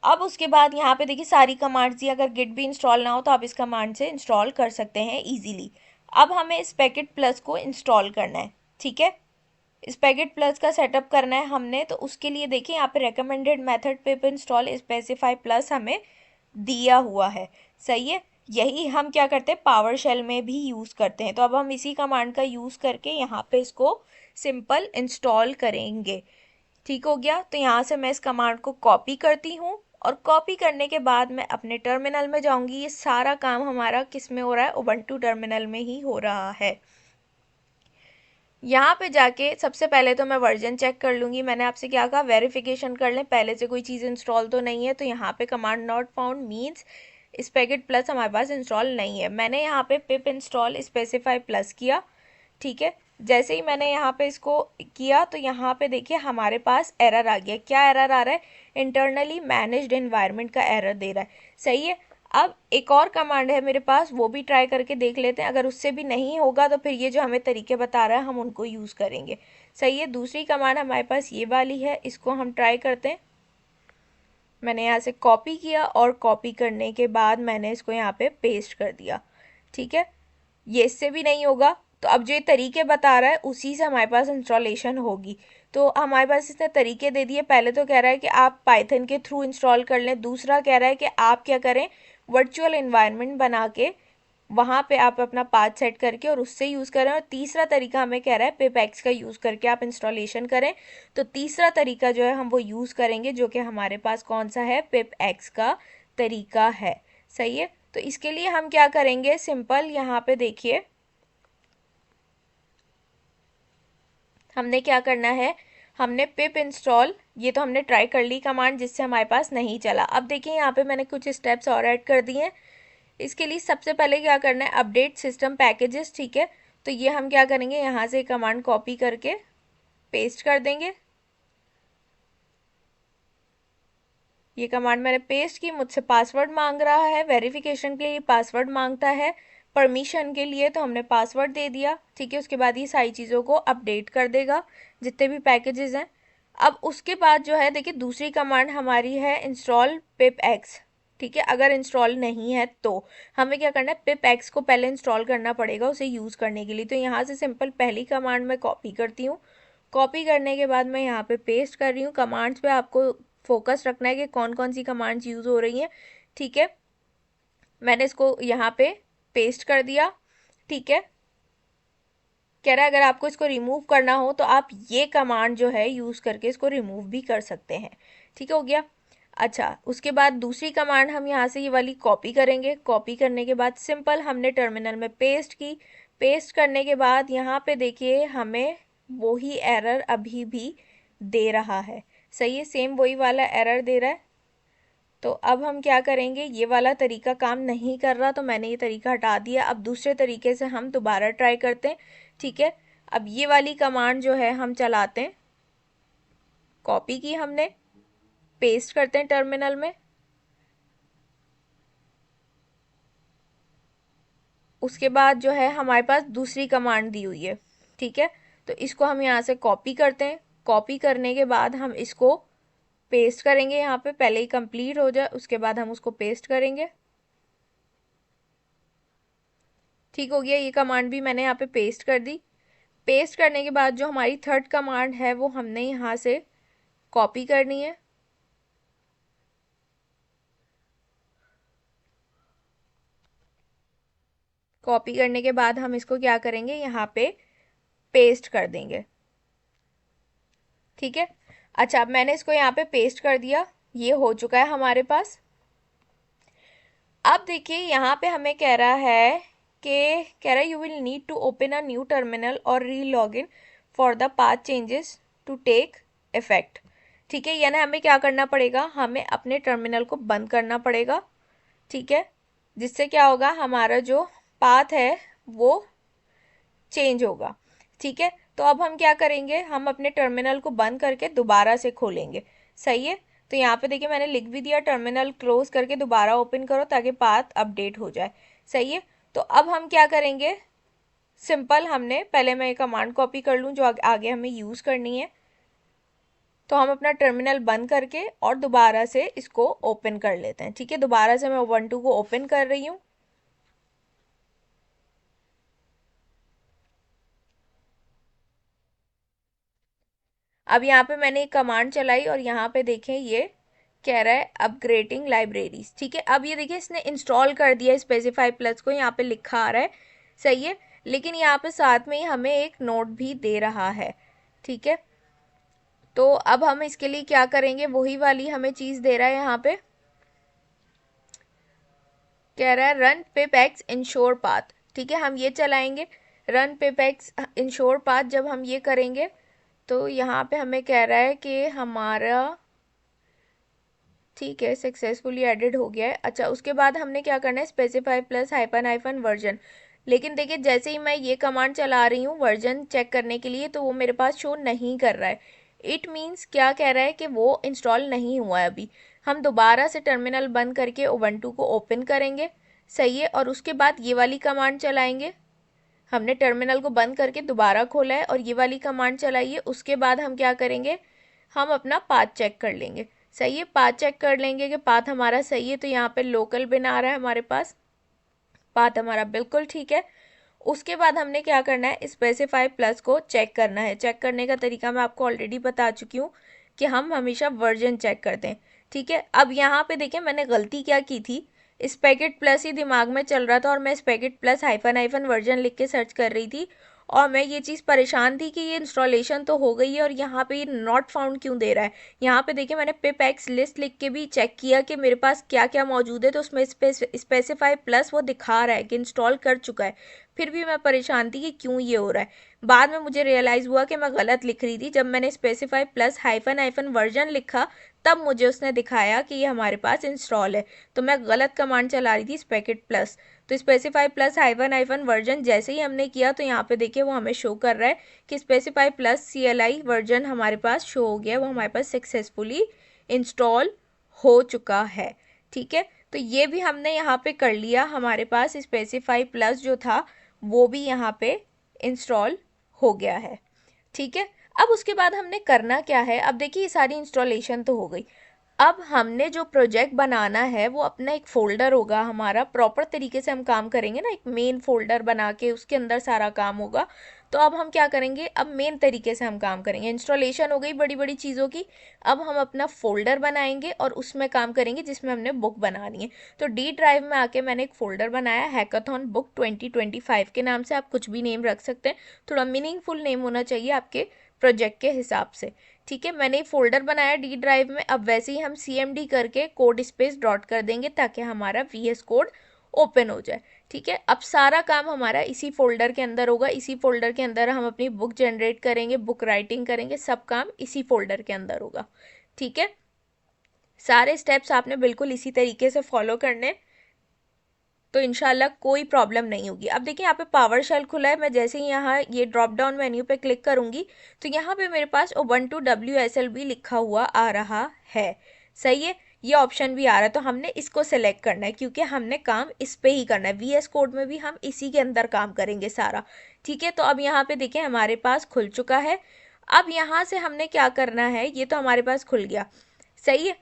अब उसके बाद यहाँ पे देखिए सारी कमांड्स दी, अगर गिट भी इंस्टॉल ना हो तो आप इस कमांड से इंस्टॉल कर सकते हैं इजीली। अब हमें इस पैकेट प्लस को इंस्टॉल करना है, ठीक है, इस पैकेट प्लस का सेटअप करना है हमने। तो उसके लिए देखिए यहाँ पे रेकमेंडेड मेथड पिप इंस्टॉल स्पेसिफाई प्लस हमें दिया हुआ है, सही है। यही हम क्या करते हैं पावर शेल में भी यूज़ करते हैं। तो अब हम इसी कमांड का यूज़ करके यहाँ पे इसको सिंपल इंस्टॉल करेंगे, ठीक हो गया। तो यहाँ से मैं इस कमांड को कॉपी करती हूँ और कॉपी करने के बाद मैं अपने टर्मिनल में जाऊँगी। ये सारा काम हमारा किस में हो रहा है, उबंटू टर्मिनल में ही हो रहा है। यहाँ पे जाके सबसे पहले तो मैं वर्जन चेक कर लूँगी। मैंने आपसे क्या कहा, वेरिफिकेशन कर लें पहले से कोई चीज़ इंस्टॉल तो नहीं है। तो यहाँ पे कमांड नॉट फाउंड मीन्स इस पैकेट प्लस हमारे पास इंस्टॉल नहीं है। मैंने यहाँ पे पिप इंस्टॉल स्पेसिफाई प्लस किया, ठीक है। जैसे ही मैंने यहाँ पे इसको किया तो यहाँ पे देखिए हमारे पास एरर आ गया। क्या एरर आ रहा है, इंटरनली मैनेज्ड एनवायरनमेंट का एरर दे रहा है, सही है। अब एक और कमांड है मेरे पास, वो भी ट्राई करके देख लेते हैं। अगर उससे भी नहीं होगा तो फिर ये जो हमें तरीके बता रहा है हम उनको यूज़ करेंगे, सही है। दूसरी कमांड हमारे पास ये वाली है, इसको हम ट्राई करते हैं। मैंने यहाँ से कॉपी किया और कॉपी करने के बाद मैंने इसको यहाँ पे पेस्ट कर दिया, ठीक है। ये इससे भी नहीं होगा तो अब जो ये तरीके बता रहा है उसी से हमारे पास इंस्टॉलेशन होगी। तो हमारे पास इसने तरीके दे दिए। पहले तो कह रहा है कि आप पाइथन के थ्रू इंस्टॉल कर लें, दूसरा कह रहा है कि आप क्या करें, वर्चुअल इन्वायरमेंट बना के वहाँ पे आप अपना पाथ सेट करके और उससे यूज़ करें। और तीसरा तरीका हमें कह रहा है पिप एक्स का यूज़ करके आप इंस्टॉलेशन करें। तो तीसरा तरीका जो है हम वो यूज़ करेंगे, जो कि हमारे पास कौन सा है, पिप एक्स का तरीका है, सही है। तो इसके लिए हम क्या करेंगे, सिंपल यहाँ पे देखिए हमने क्या करना है, हमने पिप इंस्टॉल, ये तो हमने ट्राई कर ली कमांड जिससे हमारे पास नहीं चला। अब देखिए यहाँ पे मैंने कुछ स्टेप्स और ऐड कर दिए हैं। इसके लिए सबसे पहले क्या करना है, अपडेट सिस्टम पैकेजेस, ठीक है। तो ये हम क्या करेंगे, यहाँ से कमांड कॉपी करके पेस्ट कर देंगे। ये कमांड मैंने पेस्ट की, मुझसे पासवर्ड मांग रहा है, वेरिफिकेशन के लिए पासवर्ड मांगता है, परमिशन के लिए तो हमने पासवर्ड दे दिया, ठीक है। उसके बाद ये सारी चीज़ों को अपडेट कर देगा जितने भी पैकेजेस हैं। अब उसके बाद जो है देखिए दूसरी कमांड हमारी है इंस्टॉल पिप एक्स, ठीक है। अगर इंस्टॉल नहीं है तो हमें क्या करना है, पिप एक्स को पहले इंस्टॉल करना पड़ेगा उसे यूज़ करने के लिए। तो यहाँ से सिंपल पहली कमांड मैं कॉपी करती हूँ, कॉपी करने के बाद मैं यहाँ पे पेस्ट कर रही हूँ। कमांड्स पे आपको फोकस रखना है कि कौन कौन सी कमांड्स यूज़ हो रही हैं, ठीक है। मैंने इसको यहाँ पे पेस्ट कर दिया, ठीक है। कह रहा है अगर आपको इसको रिमूव करना हो तो आप ये कमांड जो है यूज़ करके इसको रिमूव भी कर सकते हैं, ठीक हो गया। अच्छा, उसके बाद दूसरी कमांड हम यहाँ से ये वाली कॉपी करेंगे। कॉपी करने के बाद सिंपल हमने टर्मिनल में पेस्ट की। पेस्ट करने के बाद यहाँ पे देखिए हमें वही एरर अभी भी दे रहा है, सही है, सेम वही वाला एरर दे रहा है। तो अब हम क्या करेंगे, ये वाला तरीका काम नहीं कर रहा तो मैंने ये तरीका हटा दिया। अब दूसरे तरीके से हम दोबारा ट्राई करते हैं, ठीक है। अब ये वाली कमांड जो है हम चलाते हैं, कॉपी की हमने, पेस्ट करते हैं टर्मिनल में। उसके बाद जो है हमारे पास दूसरी कमांड दी हुई है, ठीक है। तो इसको हम यहाँ से कॉपी करते हैं। कॉपी करने के बाद हम इसको पेस्ट करेंगे यहाँ पे, पहले ही कंप्लीट हो जाए उसके बाद हम उसको पेस्ट करेंगे, ठीक हो गया। ये कमांड भी मैंने यहाँ पे पेस्ट कर दी। पेस्ट करने के बाद जो हमारी थर्ड कमांड है वो हमने यहाँ से कॉपी करनी है। कॉपी करने के बाद हम इसको क्या करेंगे, यहाँ पे पेस्ट कर देंगे, ठीक है। अच्छा, अब मैंने इसको यहाँ पे पेस्ट कर दिया, ये हो चुका है हमारे पास। अब देखिए यहाँ पे हमें कह रहा है कि कह रहा है you will need to open a new terminal और re log in for the path changes to take effect, ठीक है। यानी हमें क्या करना पड़ेगा, हमें अपने टर्मिनल को बंद करना पड़ेगा, ठीक है। जिससे क्या होगा, हमारा जो पाथ है वो चेंज होगा। ठीक है, तो अब हम क्या करेंगे, हम अपने टर्मिनल को बंद करके दोबारा से खोलेंगे। सही है, तो यहाँ पे देखिए मैंने लिख भी दिया, टर्मिनल क्लोज करके दोबारा ओपन करो ताकि पाथ अपडेट हो जाए। सही है, तो अब हम क्या करेंगे, सिंपल हमने पहले मैं ये कमांड कॉपी कर लूँ जो आगे हमें यूज़ करनी है। तो हम अपना टर्मिनल बंद करके और दोबारा से इसको ओपन कर लेते हैं। ठीक है, दोबारा से मैं उबंटू को ओपन कर रही हूँ। अब यहाँ पे मैंने एक कमांड चलाई और यहाँ पे देखें ये कह रहा है अपग्रेडिंग लाइब्रेरीज। ठीक है, अब ये देखिए इसने इंस्टॉल कर दिया स्पेसिफाई प्लस को, यहाँ पे लिखा आ रहा है। सही है, लेकिन यहाँ पे साथ में ही हमें एक नोट भी दे रहा है। ठीक है, तो अब हम इसके लिए क्या करेंगे, वही वाली हमें चीज़ दे रहा है यहाँ पे, कह रहा है रन पिपएक्स इंश्योर पाथ। ठीक है, हम ये चलाएंगे रन पिपएक्स इंश्योर पाथ। जब हम ये करेंगे तो यहाँ पे हमें कह रहा है कि हमारा, ठीक है, सक्सेसफुली एडिड हो गया है। अच्छा, उसके बाद हमने क्या करना है, specify plus hyphen hyphen version. लेकिन देखिए जैसे ही मैं ये कमांड चला रही हूँ वर्जन चेक करने के लिए, तो वो मेरे पास शो नहीं कर रहा है। इट मीन्स क्या कह रहा है कि वो इंस्टॉल नहीं हुआ है अभी। हम दोबारा से टर्मिनल बंद करके उबंटू को ओपन करेंगे। सही है, और उसके बाद ये वाली कमांड चलाएंगे। हमने टर्मिनल को बंद करके दोबारा खोला है और ये वाली कमांड चलाई है। उसके बाद हम क्या करेंगे, हम अपना पाथ चेक कर लेंगे। सही है, पाथ चेक कर लेंगे कि पाथ हमारा सही है। तो यहाँ पे लोकल बिन आ रहा है हमारे पास, पाथ हमारा बिल्कुल ठीक है। उसके बाद हमने क्या करना है, स्पेसिफाई प्लस को चेक करना है। चेक करने का तरीका मैं आपको ऑलरेडी बता चुकी हूँ कि हम हमेशा वर्जन चेक करते हैं। ठीक है, अब यहाँ पे देखिए मैंने गलती क्या की थी, स्पेकेट प्लस ही दिमाग में चल रहा था और मैं स्पेकेट प्लस हाइफन हाइफन वर्जन लिख के सर्च कर रही थी और मैं ये चीज़ परेशान थी कि ये इंस्टॉलेशन तो हो गई है और यहाँ पे ये नॉट फाउंड क्यों दे रहा है। यहाँ पे देखिए मैंने पिपएक्स लिस्ट लिख के भी चेक किया कि मेरे पास क्या क्या मौजूद है, तो उसमें स्पेसिफाई प्लस वो दिखा रहा है कि इंस्टॉल कर चुका है। फिर भी मैं परेशान थी कि क्यों ये हो रहा है। बाद में मुझे रियलाइज़ हुआ कि मैं गलत लिख रही थी। जब मैंने specify plus hyphen hyphen version लिखा तब मुझे उसने दिखाया कि ये हमारे पास इंस्टॉल है। तो मैं गलत कमांड चला रही थी स्पेकेट प्लस। तो specify plus hyphen hyphen version जैसे ही हमने किया तो यहाँ पे देखिए वो हमें शो कर रहा है कि स्पेसिफाई प्लस CLI वर्जन हमारे पास शो हो गया, वो हमारे पास सक्सेसफुली इंस्टॉल हो चुका है। ठीक है, तो ये भी हमने यहाँ पे कर लिया, हमारे पास स्पेसिफाई प्लस जो था वो भी यहाँ पे इंस्टॉल हो गया है। ठीक है, अब उसके बाद हमने करना क्या है, अब देखिए ये सारी इंस्टॉलेशन तो हो गई। अब हमने जो प्रोजेक्ट बनाना है वो अपना एक फ़ोल्डर होगा हमारा, प्रॉपर तरीके से हम काम करेंगे ना, एक मेन फ़ोल्डर बना के उसके अंदर सारा काम होगा। तो अब हम क्या करेंगे, अब मेन तरीके से हम काम करेंगे। इंस्टॉलेशन हो गई बड़ी बड़ी चीज़ों की, अब हम अपना फ़ोल्डर बनाएंगे और उसमें काम करेंगे जिसमें हमने बुक बनानी है। तो डी ड्राइव में आके मैंने एक फ़ोल्डर बनाया, हैकाथॉन बुक 2025 के नाम से। आप कुछ भी नेम रख सकते हैं, थोड़ा मीनिंगफुल नेम होना चाहिए आपके प्रोजेक्ट के हिसाब से। ठीक है, मैंने एक फोल्डर बनाया डी ड्राइव में। अब वैसे ही हम CMD करके कोड स्पेस डॉट कर देंगे ताकि हमारा VS कोड ओपन हो जाए। ठीक है, अब सारा काम हमारा इसी फोल्डर के अंदर होगा। इसी फोल्डर के अंदर हम अपनी बुक जनरेट करेंगे, बुक राइटिंग करेंगे, सब काम इसी फोल्डर के अंदर होगा। ठीक है, सारे स्टेप्स आपने बिल्कुल इसी तरीके से फॉलो करने, तो इंशाल्लाह कोई प्रॉब्लम नहीं होगी। अब देखिए यहाँ पे पावर शेल खुला है, मैं जैसे ही यहाँ ये ड्रॉप डाउन मेन्यू पे क्लिक करूँगी तो यहाँ पे मेरे पास Ubuntu WSLB लिखा हुआ आ रहा है। सही है, ये ऑप्शन भी आ रहा है, तो हमने इसको सेलेक्ट करना है क्योंकि हमने काम इस पे ही करना है। VS कोड में भी हम इसी के अंदर काम करेंगे सारा। ठीक है, तो अब यहाँ पे देखिए हमारे पास खुल चुका है। अब यहाँ से हमने क्या करना है, ये तो हमारे पास खुल गया। सही है,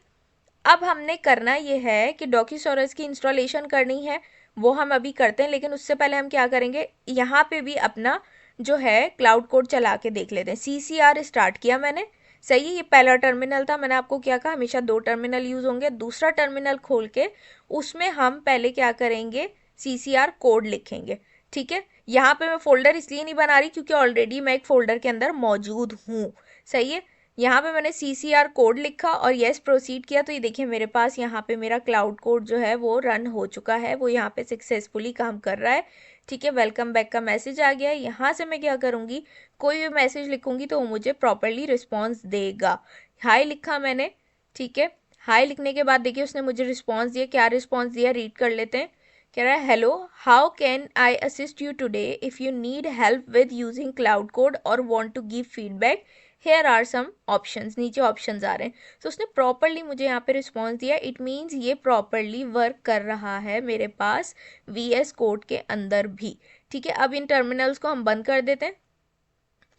अब हमने करना ये है कि डॉक्यूसॉरस की इंस्टॉलेशन करनी है, वो हम अभी करते हैं। लेकिन उससे पहले हम क्या करेंगे, यहाँ पे भी अपना जो है क्लाउड कोड चला के देख लेते हैं। CCR स्टार्ट किया मैंने। सही है, ये पहला टर्मिनल था, मैंने आपको क्या कहा हमेशा 2 टर्मिनल यूज़ होंगे। दूसरा टर्मिनल खोल के उसमें हम पहले क्या करेंगे, CCR कोड लिखेंगे। ठीक है, यहाँ पे मैं फोल्डर इसलिए नहीं बना रही क्योंकि ऑलरेडी मैं एक फोल्डर के अंदर मौजूद हूँ। सही है, यहाँ पे मैंने CCR कोड लिखा और यस प्रोसीड किया, तो ये देखिए मेरे पास यहाँ पे मेरा क्लाउड कोड जो है वो रन हो चुका है, वो यहाँ पे सक्सेसफुली काम कर रहा है। ठीक है, वेलकम बैक का मैसेज आ गया है। यहाँ से मैं क्या करूँगी, कोई भी मैसेज लिखूँगी तो वो मुझे प्रॉपरली रिस्पॉन्स देगा। हाई लिखा मैंने, ठीक है, हाई लिखने के बाद देखिए उसने मुझे रिस्पॉन्स दिया। क्या रिस्पॉन्स दिया रीड कर लेते हैं। कह रहा है hello, how can I assist you today if you need help with using Claude Code और want to give feedback, here are some options. नीचे ऑप्शंस आ रहे हैं। तो उसने प्रॉपरली मुझे यहाँ पे रिस्पॉन्स दिया। इट मीन्स ये प्रॉपरली वर्क कर रहा है मेरे पास VS कोड के अंदर भी। ठीक है, अब इन टर्मिनल्स को हम बंद कर देते हैं।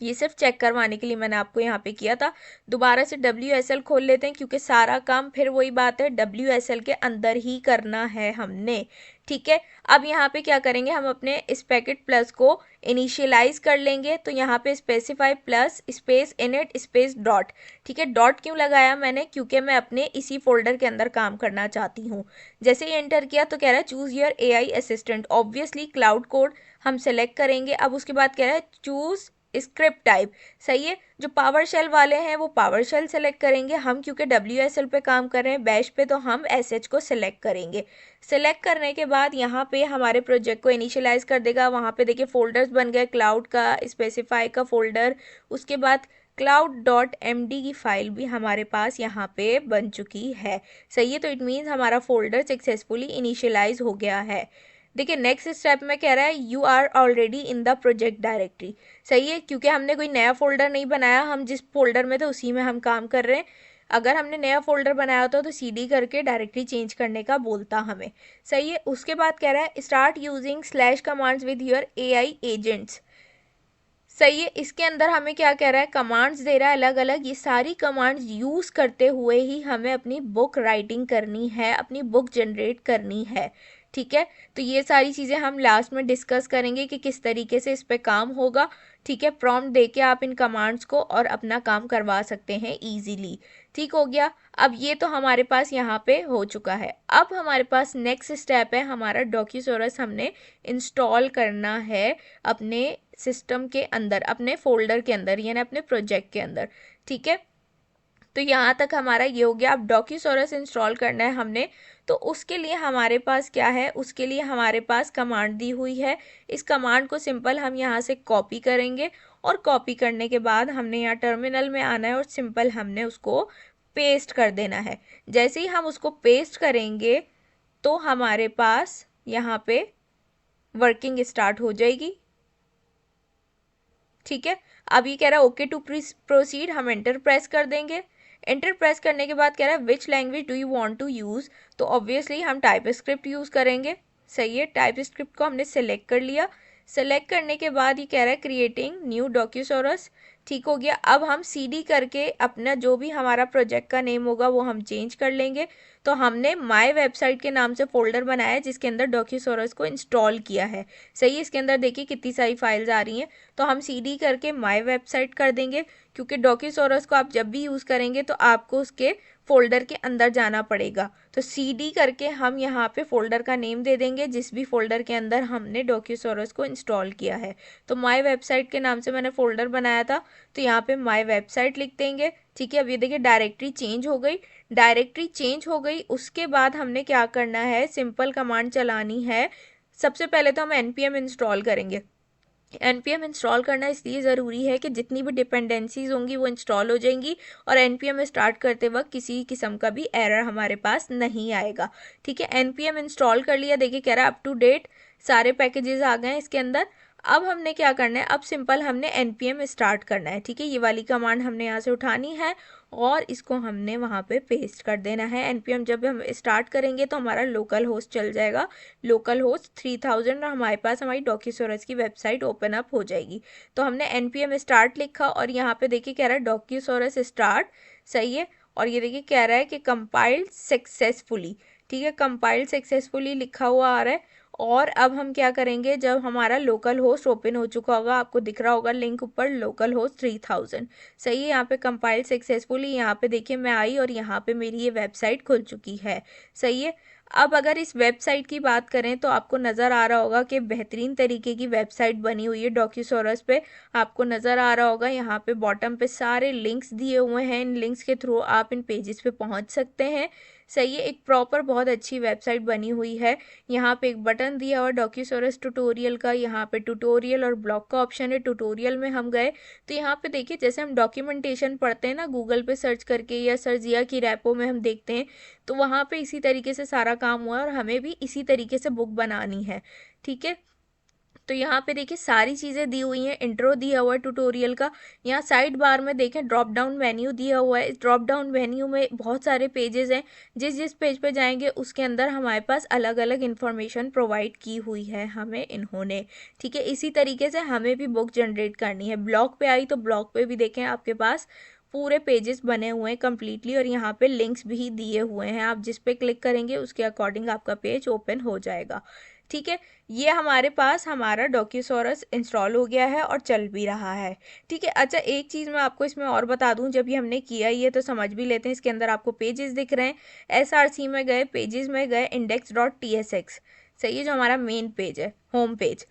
ये सिर्फ चेक करवाने के लिए मैंने आपको यहाँ पे किया था। दोबारा से WSL खोल लेते हैं, क्योंकि सारा काम फिर वही बात है, WSL के अंदर ही करना है हमने। ठीक है, अब यहाँ पे क्या करेंगे, हम अपने इस पैकेट प्लस को इनिशियलाइज कर लेंगे। तो यहाँ पे specify plus space init space dot. ठीक है, डॉट क्यों लगाया मैंने, क्योंकि मैं अपने इसी फोल्डर के अंदर काम करना चाहती हूँ। जैसे ही एंटर किया तो कह रहा है choose your AI assistant. Obviously cloud code हम सेलेक्ट करेंगे। अब उसके बाद कह रहा है चूज स्क्रिप्ट टाइप। सही है, जो पावर शेल वाले हैं वो पावर शेल सेलेक्ट करेंगे। हम क्योंकि WSL पे काम कर रहे हैं, बैश पे, तो हम SH को सिलेक्ट करेंगे। सेलेक्ट करने के बाद यहाँ पे हमारे प्रोजेक्ट को इनिशियलाइज कर देगा। वहाँ पे देखिए फोल्डर्स बन गए, क्लाउड का, स्पेसिफाई का फोल्डर, उसके बाद cloud.md की फाइल भी हमारे पास यहाँ पे बन चुकी है। सही है, तो इट मीन्स हमारा फोल्डर सक्सेसफुली इनिशियलाइज हो गया है। देखिए नेक्स्ट स्टेप में कह रहा है you are already in the project directory. सही है, क्योंकि हमने कोई नया फोल्डर नहीं बनाया, हम जिस फोल्डर में थे उसी में हम काम कर रहे हैं। अगर हमने नया फोल्डर बनाया होता तो CD करके डायरेक्टरी चेंज करने का बोलता हमें। सही है, उसके बाद कह रहा है start using slash commands with your AI agents. सही है, इसके अंदर हमें क्या कह रहा है, कमांड्स दे रहा है अलग अलग। ये सारी कमांड्स यूज करते हुए ही हमें अपनी बुक राइटिंग करनी है, अपनी बुक जनरेट करनी है। ठीक है, तो ये सारी चीज़ें हम लास्ट में डिस्कस करेंगे कि किस तरीके से इस पे काम होगा। ठीक है, प्रॉम्प्ट देके आप इन कमांड्स को और अपना काम करवा सकते हैं इजीली। ठीक हो गया, अब ये तो हमारे पास यहाँ पे हो चुका है। अब हमारे पास नेक्स्ट स्टेप है हमारा डॉक्यूसोरस हमने इंस्टॉल करना है अपने सिस्टम के अंदर, अपने फोल्डर के अंदर, यानी अपने प्रोजेक्ट के अंदर। ठीक है, तो यहाँ तक हमारा ये हो गया। अब डॉक्यूसोरस इंस्टॉल करना है हमने, तो उसके लिए हमारे पास क्या है, उसके लिए हमारे पास कमांड दी हुई है। इस कमांड को सिंपल हम यहाँ से कॉपी करेंगे, और कॉपी करने के बाद हमने यहाँ टर्मिनल में आना है और सिंपल हमने उसको पेस्ट कर देना है। जैसे ही हम उसको पेस्ट करेंगे तो हमारे पास यहाँ पे वर्किंग स्टार्ट हो जाएगी। ठीक है, अब ये कह रहा है ओके टू प्रोसीड, हम एंटर प्रेस कर देंगे। एंटर प्रेस करने के बाद कह रहा है which language do you want to use, तो ऑब्वियसली हम टाइप स्क्रिप्ट यूज़ करेंगे। सही है, टाइप स्क्रिप्ट को हमने सेलेक्ट कर लिया। सेलेक्ट करने के बाद ये कह रहा है क्रिएटिंग न्यू डॉक्यूसोरस। ठीक हो गया, अब हम CD करके अपना जो भी हमारा प्रोजेक्ट का नेम होगा वो हम चेंज कर लेंगे। तो हमने माय वेबसाइट के नाम से फोल्डर बनाया है जिसके अंदर डॉक्यूसोरस को इंस्टॉल किया है। सही है, इसके अंदर देखिए कितनी सारी फाइल्स आ रही हैं। तो हम CD करके माय वेबसाइट कर देंगे, क्योंकि डॉक्यूसोरस को आप जब भी यूज़ करेंगे तो आपको उसके फोल्डर के अंदर जाना पड़ेगा। तो CD करके हम यहाँ पे फोल्डर का नेम दे देंगे जिस भी फोल्डर के अंदर हमने डॉक्यूसोरस को इंस्टॉल किया है। तो माय वेबसाइट के नाम से मैंने फोल्डर बनाया था, तो यहाँ पे माय वेबसाइट लिख देंगे। ठीक है, अब ये देखिए डायरेक्टरी चेंज हो गई। डायरेक्टरी चेंज हो गई, उसके बाद हमने क्या करना है, सिंपल कमांड चलानी है। सबसे पहले तो हम npm इंस्टॉल करेंगे। npm इंस्टॉल करना इसलिए ज़रूरी है कि जितनी भी डिपेंडेंसीज होंगी वो इंस्टॉल हो जाएंगी, और npm स्टार्ट करते वक्त किसी किस्म का भी एरर हमारे पास नहीं आएगा। ठीक है, npm इंस्टॉल कर लिया। देखिए कह रहा है अप टू डेट सारे पैकेजेस आ गए हैं इसके अंदर। अब हमने क्या करना है, अब सिंपल हमने npm स्टार्ट करना है। ठीक है, ये वाली कमांड हमने यहाँ से उठानी है और इसको हमने वहाँ पे पेस्ट कर देना है। npm जब हम स्टार्ट करेंगे तो हमारा लोकल होस्ट चल जाएगा, लोकल होस्ट 3000, और हमारे पास हमारी डॉक्यूसोरस की वेबसाइट ओपन अप हो जाएगी। तो हमने npm स्टार्ट लिखा और यहाँ पे देखिए कह रहा है डॉक्यूसोरस स्टार्ट। सही है, और ये देखिए कह रहा है कि कंपाइल्ड सक्सेसफुली। ठीक है, कंपाइल्ड सक्सेसफुली लिखा हुआ आ रहा है। और अब हम क्या करेंगे, जब हमारा लोकल होस्ट ओपन हो चुका होगा, आपको दिख रहा होगा लिंक ऊपर लोकल होस्ट 3000। सही है, यहाँ पे कंपाइल सक्सेसफुली, यहाँ पे देखिए मैं आई और यहाँ पे मेरी ये वेबसाइट खुल चुकी है। सही है, अब अगर इस वेबसाइट की बात करें तो आपको नज़र आ रहा होगा कि बेहतरीन तरीके की वेबसाइट बनी हुई है डॉक्यूसोरस पे। आपको नज़र आ रहा होगा यहाँ पे बॉटम पे सारे लिंक्स दिए हुए हैं, इन लिंक्स के थ्रू आप इन पेजेस पे पहुँच सकते हैं। सही है, एक प्रॉपर बहुत अच्छी वेबसाइट बनी हुई है। यहाँ पे एक बटन दिया हुआ डॉक्यूसोरस ट्यूटोरियल का, यहाँ पे ट्यूटोरियल और ब्लॉग का ऑप्शन है। ट्यूटोरियल में हम गए तो यहाँ पे देखिए जैसे हम डॉक्यूमेंटेशन पढ़ते हैं ना गूगल पे सर्च करके या सर्जिया की रैपो में हम देखते हैं, तो वहाँ पे इसी तरीके से सारा काम हुआ है और हमें भी इसी तरीके से बुक बनानी है। ठीक है, तो यहाँ पे देखिए सारी चीज़ें दी हुई हैं, इंट्रो दिया हुआ है ट्यूटोरियल का। यहाँ साइड बार में देखें ड्रॉप डाउन मेन्यू दिया हुआ है। इस ड्रॉप डाउन मेन्यू में बहुत सारे पेजेस हैं, जिस जिस पेज पे जाएंगे उसके अंदर हमारे पास अलग अलग इन्फॉर्मेशन प्रोवाइड की हुई है हमें इन्होंने। ठीक है, इसी तरीके से हमें भी बुक जनरेट करनी है। ब्लॉग पे आई तो ब्लॉग पे भी देखें आपके पास पूरे पेजेस बने हुए हैं कम्प्लीटली, और यहाँ पे लिंक्स भी दिए हुए हैं। आप जिस पे क्लिक करेंगे उसके अकॉर्डिंग आपका पेज ओपन हो जाएगा। ठीक है, ये हमारे पास हमारा डॉक्यूसोरस इंस्टॉल हो गया है और चल भी रहा है। ठीक है, अच्छा एक चीज़ मैं आपको इसमें और बता दूं, जब ये हमने किया ये तो समझ भी लेते हैं। इसके अंदर आपको पेजेस दिख रहे हैं, एसआरसी में गए, पेजेस में गए, index.tsx, सही है, जो हमारा मेन पेज है, होम पेज।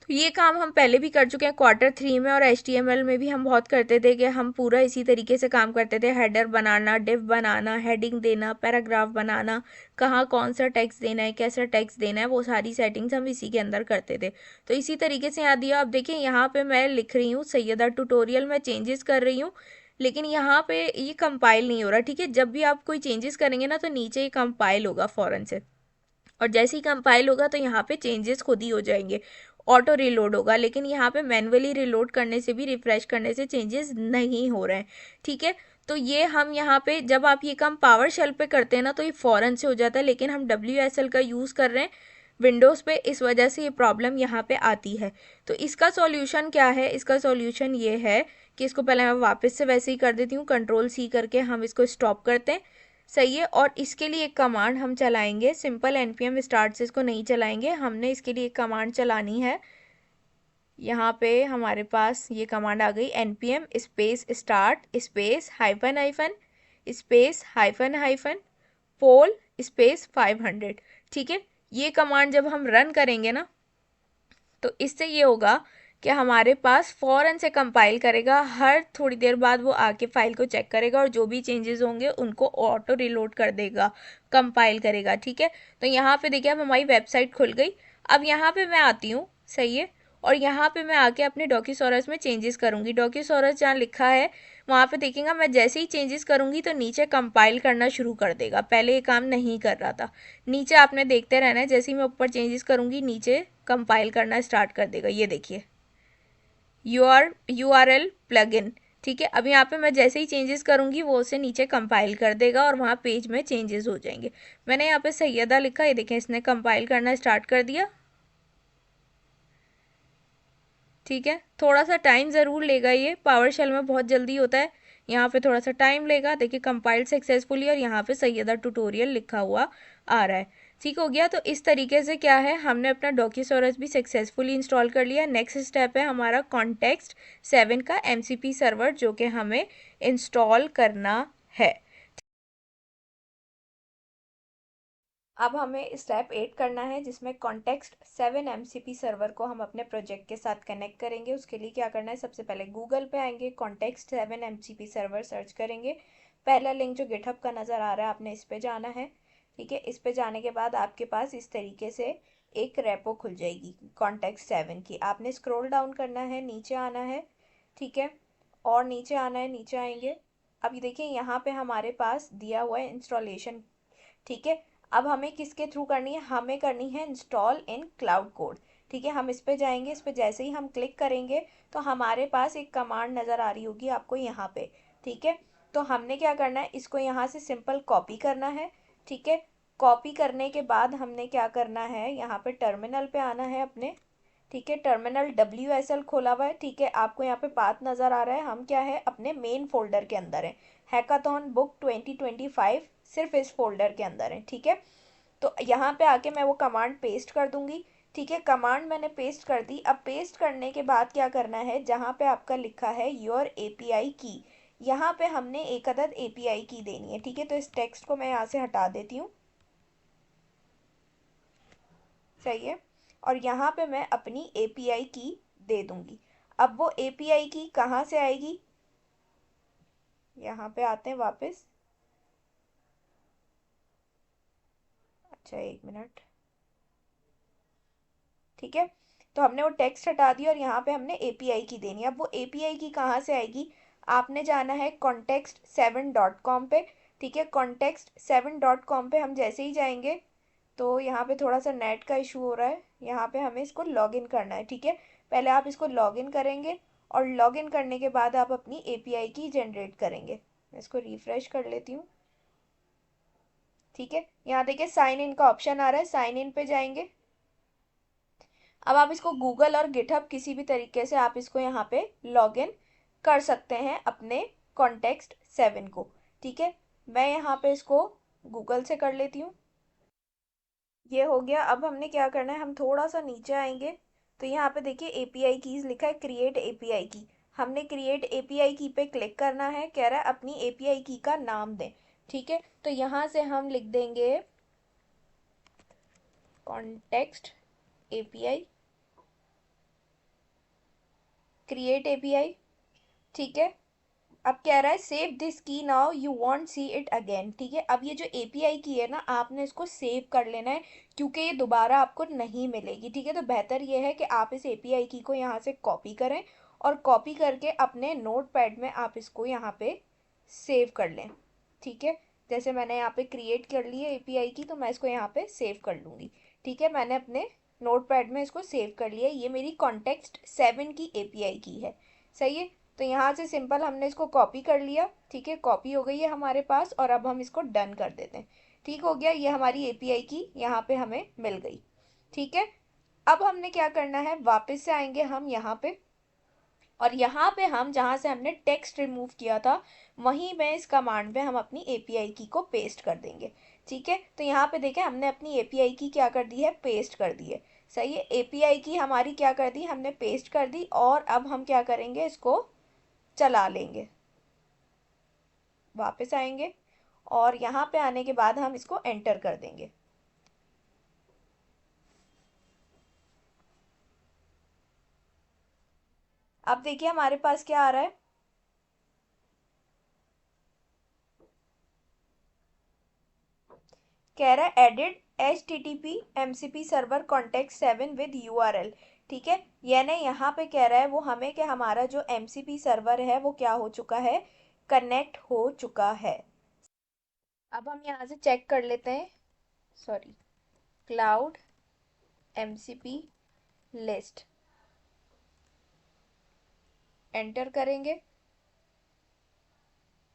तो ये काम हम पहले भी कर चुके हैं Q3 में, और HTML में भी हम बहुत करते थे कि हम पूरा इसी तरीके से काम करते थे। हेडर बनाना, डिव बनाना, हेडिंग देना, पैराग्राफ बनाना, कहाँ कौन सा टेक्स्ट देना है, कैसा टेक्स्ट देना है, वो सारी सेटिंग्स हम इसी के अंदर करते थे। तो इसी तरीके से यहाँ दिया। अब देखिए यहाँ पे मैं लिख रही हूँ सैयदा ट्यूटोरियल, मैं चेंजेस कर रही हूँ, लेकिन यहाँ पे ये कंपाइल नहीं हो रहा। ठीक है, जब भी आप कोई चेंजेस करेंगे ना तो नीचे ये कंपाइल होगा फ़ौरन से, और जैसे ही कंपाइल होगा तो यहाँ पे चेंजेस खुद ही हो जाएंगे, ऑटो रिलोड होगा। लेकिन यहाँ पे मैन्युअली रिलोड करने से भी, रिफ्रेश करने से चेंजेस नहीं हो रहे हैं। ठीक है, तो ये हम यहाँ पे जब आप ये काम पावर शेल पे करते हैं ना तो ये फ़ौरन से हो जाता है, लेकिन हम WSL का यूज़ कर रहे हैं विंडोज़ पे, इस वजह से ये प्रॉब्लम यहाँ पे आती है। तो इसका सॉल्यूशन क्या है? इसका सॉल्यूशन ये है कि इसको पहले मैं वापस से वैसे ही कर देती हूँ, Ctrl+C करके हम इसको स्टॉप करते हैं। सही है, और इसके लिए एक कमांड हम चलाएंगे, सिंपल npm स्टार्ट से इसको नहीं चलाएंगे, हमने इसके लिए एक कमांड चलानी है। यहाँ पे हमारे पास ये कमांड आ गई, npm space start space hyphen hyphen space hyphen hyphen poll space 500। ठीक है, ये कमांड जब हम रन करेंगे ना तो इससे ये होगा कि हमारे पास फ़ौरन से कंपाइल करेगा, हर थोड़ी देर बाद वो आके फाइल को चेक करेगा और जो भी चेंजेस होंगे उनको ऑटो रिलोड कर देगा, कंपाइल करेगा। ठीक है, तो यहाँ पे देखिए अब हमारी वेबसाइट खुल गई। अब यहाँ पे मैं आती हूँ, सही है, और यहाँ पे मैं आके अपने डॉक्यूसोरस में चेंजेस करूँगी। डॉक्यूसोरस जहाँ लिखा है वहाँ पे देखिएगा, मैं जैसे ही चेंजेस करूँगी तो नीचे कंपाइल करना शुरू कर देगा। पहले ये काम नहीं कर रहा था। नीचे आपने देखते रहना है, जैसे ही मैं ऊपर चेंजेस करूँगी नीचे कंपाइल करना स्टार्ट कर देगा। ये देखिए URL प्लगइन। ठीक है, अब यहाँ पे मैं जैसे ही चेंजेस करूँगी वो उसे नीचे कंपाइल कर देगा और वहाँ पेज में चेंजेस हो जाएंगे। मैंने यहाँ पे सैयदा लिखा, ये देखें इसने कंपाइल करना स्टार्ट कर दिया। ठीक है, थोड़ा सा टाइम ज़रूर लेगा, ये पावर शेल में बहुत जल्दी होता है, यहाँ पे थोड़ा सा टाइम लेगा। देखिए कंपाइल सक्सेसफुली, और यहाँ पे सैयदा ट्यूटोरियल लिखा हुआ आ रहा है। ठीक हो गया, तो इस तरीके से क्या है, हमने अपना डॉक्यूसोरस भी सक्सेसफुली इंस्टॉल कर लिया। नेक्स्ट स्टेप है हमारा Context 7 का MCP सर्वर, जो कि हमें इंस्टॉल करना है। अब हमें स्टेप 8 करना है, जिसमें Context 7 MCP सर्वर को हम अपने प्रोजेक्ट के साथ कनेक्ट करेंगे। उसके लिए क्या करना है, सबसे पहले गूगल पे आएंगे, Context 7 MCP सर्वर सर्च करेंगे। पहला लिंक जो गिटहब का नज़र आ रहा है आपने इस पे जाना है। ठीक है, इस पे जाने के बाद आपके पास इस तरीके से एक रेपो खुल जाएगी Context 7 की। आपने स्क्रॉल डाउन करना है, नीचे आना है। ठीक है, और नीचे आना है, नीचे आएंगे। अब ये देखिए यहाँ पे हमारे पास दिया हुआ है इंस्टॉलेशन। ठीक है, अब हमें किसके थ्रू करनी है, हमें करनी है इंस्टॉल इन क्लाउड कोड। ठीक है, हम इस पे जाएंगे, इस पे जैसे ही हम क्लिक करेंगे तो हमारे पास एक कमांड नज़र आ रही होगी आपको यहाँ पे। ठीक है, तो हमने क्या करना है, इसको यहाँ से सिंपल कॉपी करना है। ठीक है, कॉपी करने के बाद हमने क्या करना है, यहाँ पे टर्मिनल पे आना है अपने। ठीक है, टर्मिनल WSL खोला हुआ है। ठीक है, आपको यहाँ पे पाथ नज़र आ रहा है, हम क्या है अपने मेन फोल्डर के अंदर है, हैकाथॉन बुक 2025 सिर्फ इस फोल्डर के अंदर है। ठीक है, तो यहाँ पे आके मैं वो कमांड पेस्ट कर दूंगी। ठीक है, कमांड मैंने पेस्ट कर दी। अब पेस्ट करने के बाद क्या करना है, जहाँ पे आपका लिखा है योर API की, यहाँ पे हमने एक अदद API की देनी है। ठीक है, तो इस टेक्स्ट को मैं यहाँ से हटा देती हूँ। सही है, और यहाँ पे मैं अपनी API की दे दूंगी। अब वो API की कहाँ से आएगी, यहाँ पे आते हैं वापस। अच्छा, 1 मिनट। ठीक है, तो हमने वो टेक्स्ट हटा दिया और यहाँ पे हमने एपीआई की देनी है। अब वो एपीआई की कहाँ से आएगी? आपने जाना है context7.com पे। ठीक है, context7.com पे हम जैसे ही जाएंगे तो यहाँ पे थोड़ा सा नेट का इशू हो रहा है, यहाँ पे हमें इसको लॉगिन करना है। ठीक है, पहले आप इसको लॉगिन करेंगे और लॉगिन करने के बाद आप अपनी एपीआई की जनरेट करेंगे। मैं इसको रिफ्रेश कर लेती हूँ। ठीक है, यहाँ देखिए साइन इन का ऑप्शन आ रहा है, साइन इन पे जाएंगे। अब आप इसको गूगल और गिटहब किसी भी तरीके से आप इसको यहाँ पे लॉग इन कर सकते हैं अपने context7 को। ठीक है, मैं यहाँ पे इसको गूगल से कर लेती हूँ। ये हो गया। अब हमने क्या करना है, हम थोड़ा सा नीचे आएंगे तो यहाँ पे देखिए एपीआई कीज लिखा है, क्रिएट एपीआई की। हमने क्रिएट एपीआई की पे क्लिक करना है, कह रहा है अपनी एपीआई की का नाम दें। ठीक है, तो यहाँ से हम लिख देंगे कॉन्टेक्स्ट एपीआई, क्रिएट एपीआई। ठीक है, अब कह रहा है सेव दिस की now you want see it again. ठीक है, अब ये जो एपीआई की है ना, आपने इसको सेव कर लेना है क्योंकि ये दोबारा आपको नहीं मिलेगी। ठीक है, तो बेहतर ये है कि आप इस एपीआई की को यहाँ से कॉपी करें और कॉपी करके अपने नोट पैड में आप इसको यहाँ पे सेव कर लें। ठीक है, जैसे मैंने यहाँ पे क्रिएट कर ली है एपीआई की, तो मैं इसको यहाँ पे सेव कर लूँगी। ठीक है, मैंने अपने नोट पैड में इसको सेव कर लिया है। ये मेरी context7 की एपीआई की है। सही है, तो यहाँ से सिंपल हमने इसको कॉपी कर लिया। ठीक है, कॉपी हो गई है हमारे पास और अब हम इसको डन कर देते हैं। ठीक हो गया, ये हमारी एपीआई की यहाँ पे हमें मिल गई। ठीक है, अब हमने क्या करना है, वापस से आएंगे हम यहाँ पे और यहाँ पे हम जहाँ से हमने टेक्स्ट रिमूव किया था वहीं में इस कमांड पे हम अपनी एपीआई की को पेस्ट कर देंगे। ठीक है, तो यहाँ पे देखें हमने अपनी एपीआई की क्या कर दी है, पेस्ट कर दी है। सही है, एपीआई की हमारी क्या कर दी, हमने पेस्ट कर दी और अब हम क्या करेंगे, इसको चला लेंगे। वापस आएंगे और यहाँ पे आने के बाद हम इसको एंटर कर देंगे। अब देखिए हमारे पास क्या आ रहा है, कह रहा है added HTTP MCP server context7 with URL। ठीक है, यानी यहाँ पे कह रहा है वो हमें कि हमारा जो MCP सर्वर है वो क्या हो चुका है, कनेक्ट हो चुका है। अब हम यहाँ से चेक कर लेते हैं, sorry, cloud MCP list enter करेंगे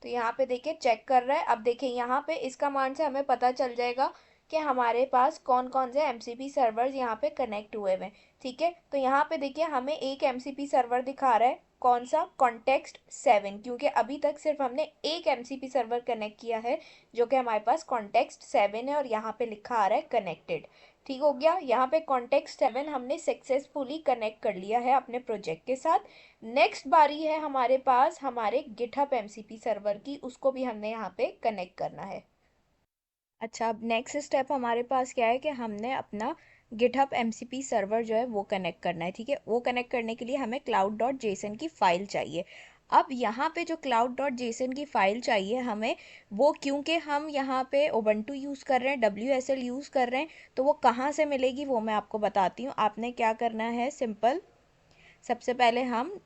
तो यहाँ पे देखिए चेक कर रहा है। अब देखिए यहाँ पे इस कमांड से हमें पता चल जाएगा कि हमारे पास कौन कौन से MCP सर्वर्स यहाँ पे कनेक्ट हुए हुए हैं। ठीक है, तो यहाँ पे देखिए हमें एक MCP सर्वर दिखा रहा है, कौन सा, context7, क्योंकि अभी तक सिर्फ हमने एक MCP सर्वर कनेक्ट किया है जो कि हमारे पास context7 है और यहाँ पे लिखा आ रहा है कनेक्टेड। ठीक हो गया, यहाँ पे context7 हमने सक्सेसफुली कनेक्ट कर लिया है अपने प्रोजेक्ट के साथ। नेक्स्ट बारी है हमारे पास हमारे गिटहब एमसीपी सर्वर की, उसको भी हमने यहाँ पे कनेक्ट करना है। अच्छा, अब नेक्स्ट स्टेप हमारे पास क्या है कि हमने अपना गिटहब एमसीपी सर्वर जो है वो कनेक्ट करना है। ठीक है, वो कनेक्ट करने के लिए हमें cloud.json की फ़ाइल चाहिए। अब यहाँ पे जो cloud.json की फ़ाइल चाहिए हमें, वो क्योंकि हम यहाँ पे उबंटू यूज़ कर रहे हैं, WSL यूज़ कर रहे हैं, तो वो कहाँ से मिलेगी वो मैं आपको बताती हूँ। आपने क्या करना है, सिंपल, सबसे पहले हम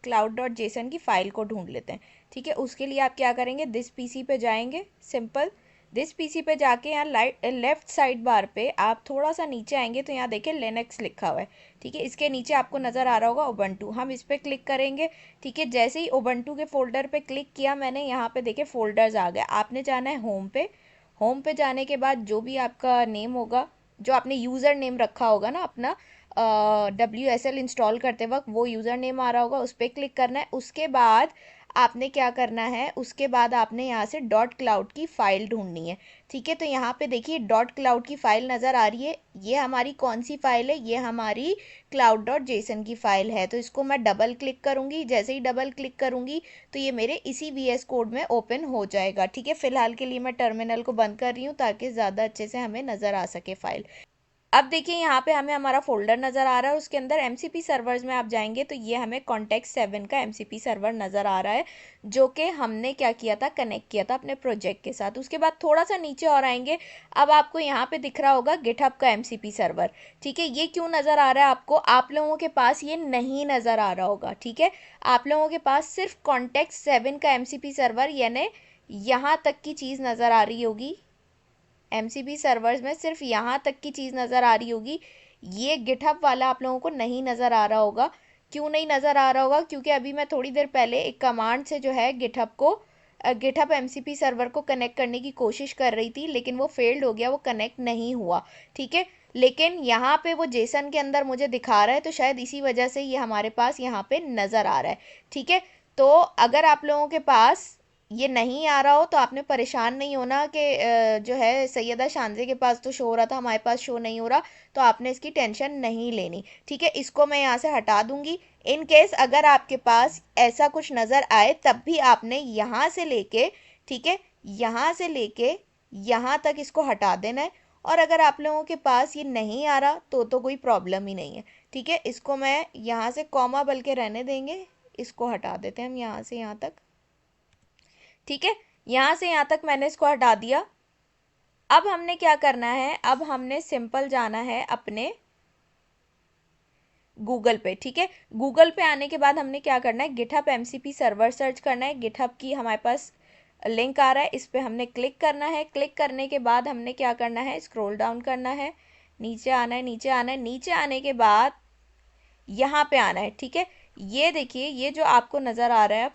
cloud.json की फ़ाइल को ढूंढ लेते हैं। ठीक है, उसके लिए आप क्या करेंगे, दिस पीसी पे जाएंगे, सिंपल दिस पीसी पे जाके यहाँ लेफ्ट साइड बार पे आप थोड़ा सा नीचे आएंगे तो यहाँ देखिए लिनक्स लिखा हुआ है। ठीक है, इसके नीचे आपको नज़र आ रहा होगा उबंटू, हम इस पर क्लिक करेंगे। ठीक है, जैसे ही उबंटू के फोल्डर पे क्लिक किया मैंने, यहाँ पे देखिए फोल्डर्स आ गए। आपने जाना है होम पे, होम पे जाने के बाद जो भी आपका नेम होगा, जो आपने यूज़र नेम रखा होगा ना अपना WSL इंस्टॉल करते वक्त, वो यूज़र नेम आ रहा होगा, उस पर क्लिक करना है। उसके बाद आपने क्या करना है, उसके बाद आपने यहाँ से डॉट क्लाउड की फ़ाइल ढूंढनी है। ठीक है, तो यहाँ पे देखिए डॉट क्लाउड की फ़ाइल नज़र आ रही है। ये हमारी कौन सी फ़ाइल है, ये हमारी cloud.json की फ़ाइल है। तो इसको मैं डबल क्लिक करूँगी, जैसे ही डबल क्लिक करूँगी तो ये मेरे इसी VS कोड में ओपन हो जाएगा। ठीक है, फ़िलहाल के लिए मैं टर्मिनल को बंद कर रही हूँ ताकि ज़्यादा अच्छे से हमें नज़र आ सके फ़ाइल। अब देखिए यहाँ पे हमें हमारा फोल्डर नज़र आ रहा है, उसके अंदर MCP सर्वर्स में आप जाएंगे तो ये हमें कॉन्टेक्स्ट 7 का MCP सर्वर नज़र आ रहा है, जो कि हमने क्या किया था, कनेक्ट किया था अपने प्रोजेक्ट के साथ। उसके बाद थोड़ा सा नीचे और आएंगे, अब आपको यहाँ पे दिख रहा होगा गिटहब का MCP सर्वर। ठीक है, ये क्यों नज़र आ रहा है आपको, आप लोगों के पास ये नहीं नज़र आ रहा होगा। ठीक है, आप लोगों के पास सिर्फ कॉन्टेक्स्ट 7 का MCP सर्वर यानी यहाँ तक की चीज़ नज़र आ रही होगी। MCP सर्वर्स में सिर्फ यहाँ तक की चीज़ नज़र आ रही होगी, ये गिटहब वाला आप लोगों को नहीं नज़र आ रहा होगा। क्यों नहीं नज़र आ रहा होगा, क्योंकि अभी मैं थोड़ी देर पहले एक कमांड से जो है गिटहब MCP सर्वर को कनेक्ट करने की कोशिश कर रही थी, लेकिन वो फेल्ड हो गया, वो कनेक्ट नहीं हुआ। ठीक है, लेकिन यहाँ पे वो जेसन के अंदर मुझे दिखा रहा है, तो शायद इसी वजह से ये हमारे पास यहाँ पे नज़र आ रहा है। ठीक है, तो अगर आप लोगों के पास ये नहीं आ रहा हो तो आपने परेशान नहीं होना कि जो है सैयदा शानजे के पास तो शो हो रहा था, हमारे पास शो नहीं हो रहा, तो आपने इसकी टेंशन नहीं लेनी। ठीक है, इसको मैं यहाँ से हटा दूंगी। इन केस अगर आपके पास ऐसा कुछ नज़र आए तब भी आपने यहाँ से लेके, ठीक है, यहाँ से लेके यहाँ तक इसको हटा देना है। और अगर आप लोगों के पास ये नहीं आ रहा तो कोई प्रॉब्लम ही नहीं है। ठीक है, इसको मैं यहाँ से कॉमा बल्कि रहने देंगे, इसको हटा देते हैं हम यहाँ से यहाँ तक। ठीक है, यहाँ से यहाँ तक मैंने इसको हटा दिया। अब हमने क्या करना है, अब हमने सिंपल जाना है अपने गूगल पे। ठीक है, गूगल पे आने के बाद हमने क्या करना है, गिटहब MCP सर्वर सर्च करना है। गिटहब की हमारे पास लिंक आ रहा है, इस पे हमने क्लिक करना है। क्लिक करने के बाद हमने क्या करना है, स्क्रॉल डाउन करना है, नीचे आना है, नीचे आना है। नीचे आने के बाद यहाँ पे आना है। ठीक है, ये देखिए, ये जो आपको नज़र आ रहा है,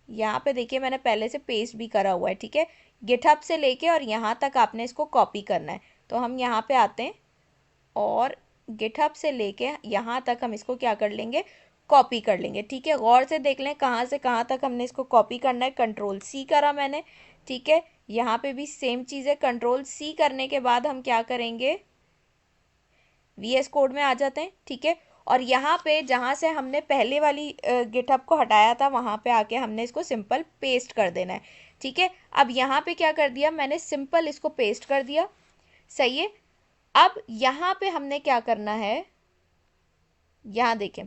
यहाँ पे देखिए मैंने पहले से पेस्ट भी करा हुआ है। ठीक है, गिटहब से लेके और यहाँ तक आपने इसको कॉपी करना है। तो हम यहाँ पे आते हैं और गिटहब से लेके यहाँ तक हम इसको क्या कर लेंगे, कॉपी कर लेंगे। ठीक है, गौर से देख लें कहाँ से कहाँ तक हमने इसको कॉपी करना है। कंट्रोल C करा मैंने। ठीक है, यहाँ पे भी सेम चीज़ है। कंट्रोल C करने के बाद हम क्या करेंगे, VS कोड में आ जाते हैं। ठीक है, और यहाँ पे जहाँ से हमने पहले वाली गिटहब को हटाया था वहाँ पे आके हमने इसको सिंपल पेस्ट कर देना है। ठीक है, अब यहाँ पे क्या कर दिया मैंने, सिंपल इसको पेस्ट कर दिया। सही है, अब यहाँ पे हमने क्या करना है, यहाँ देखें,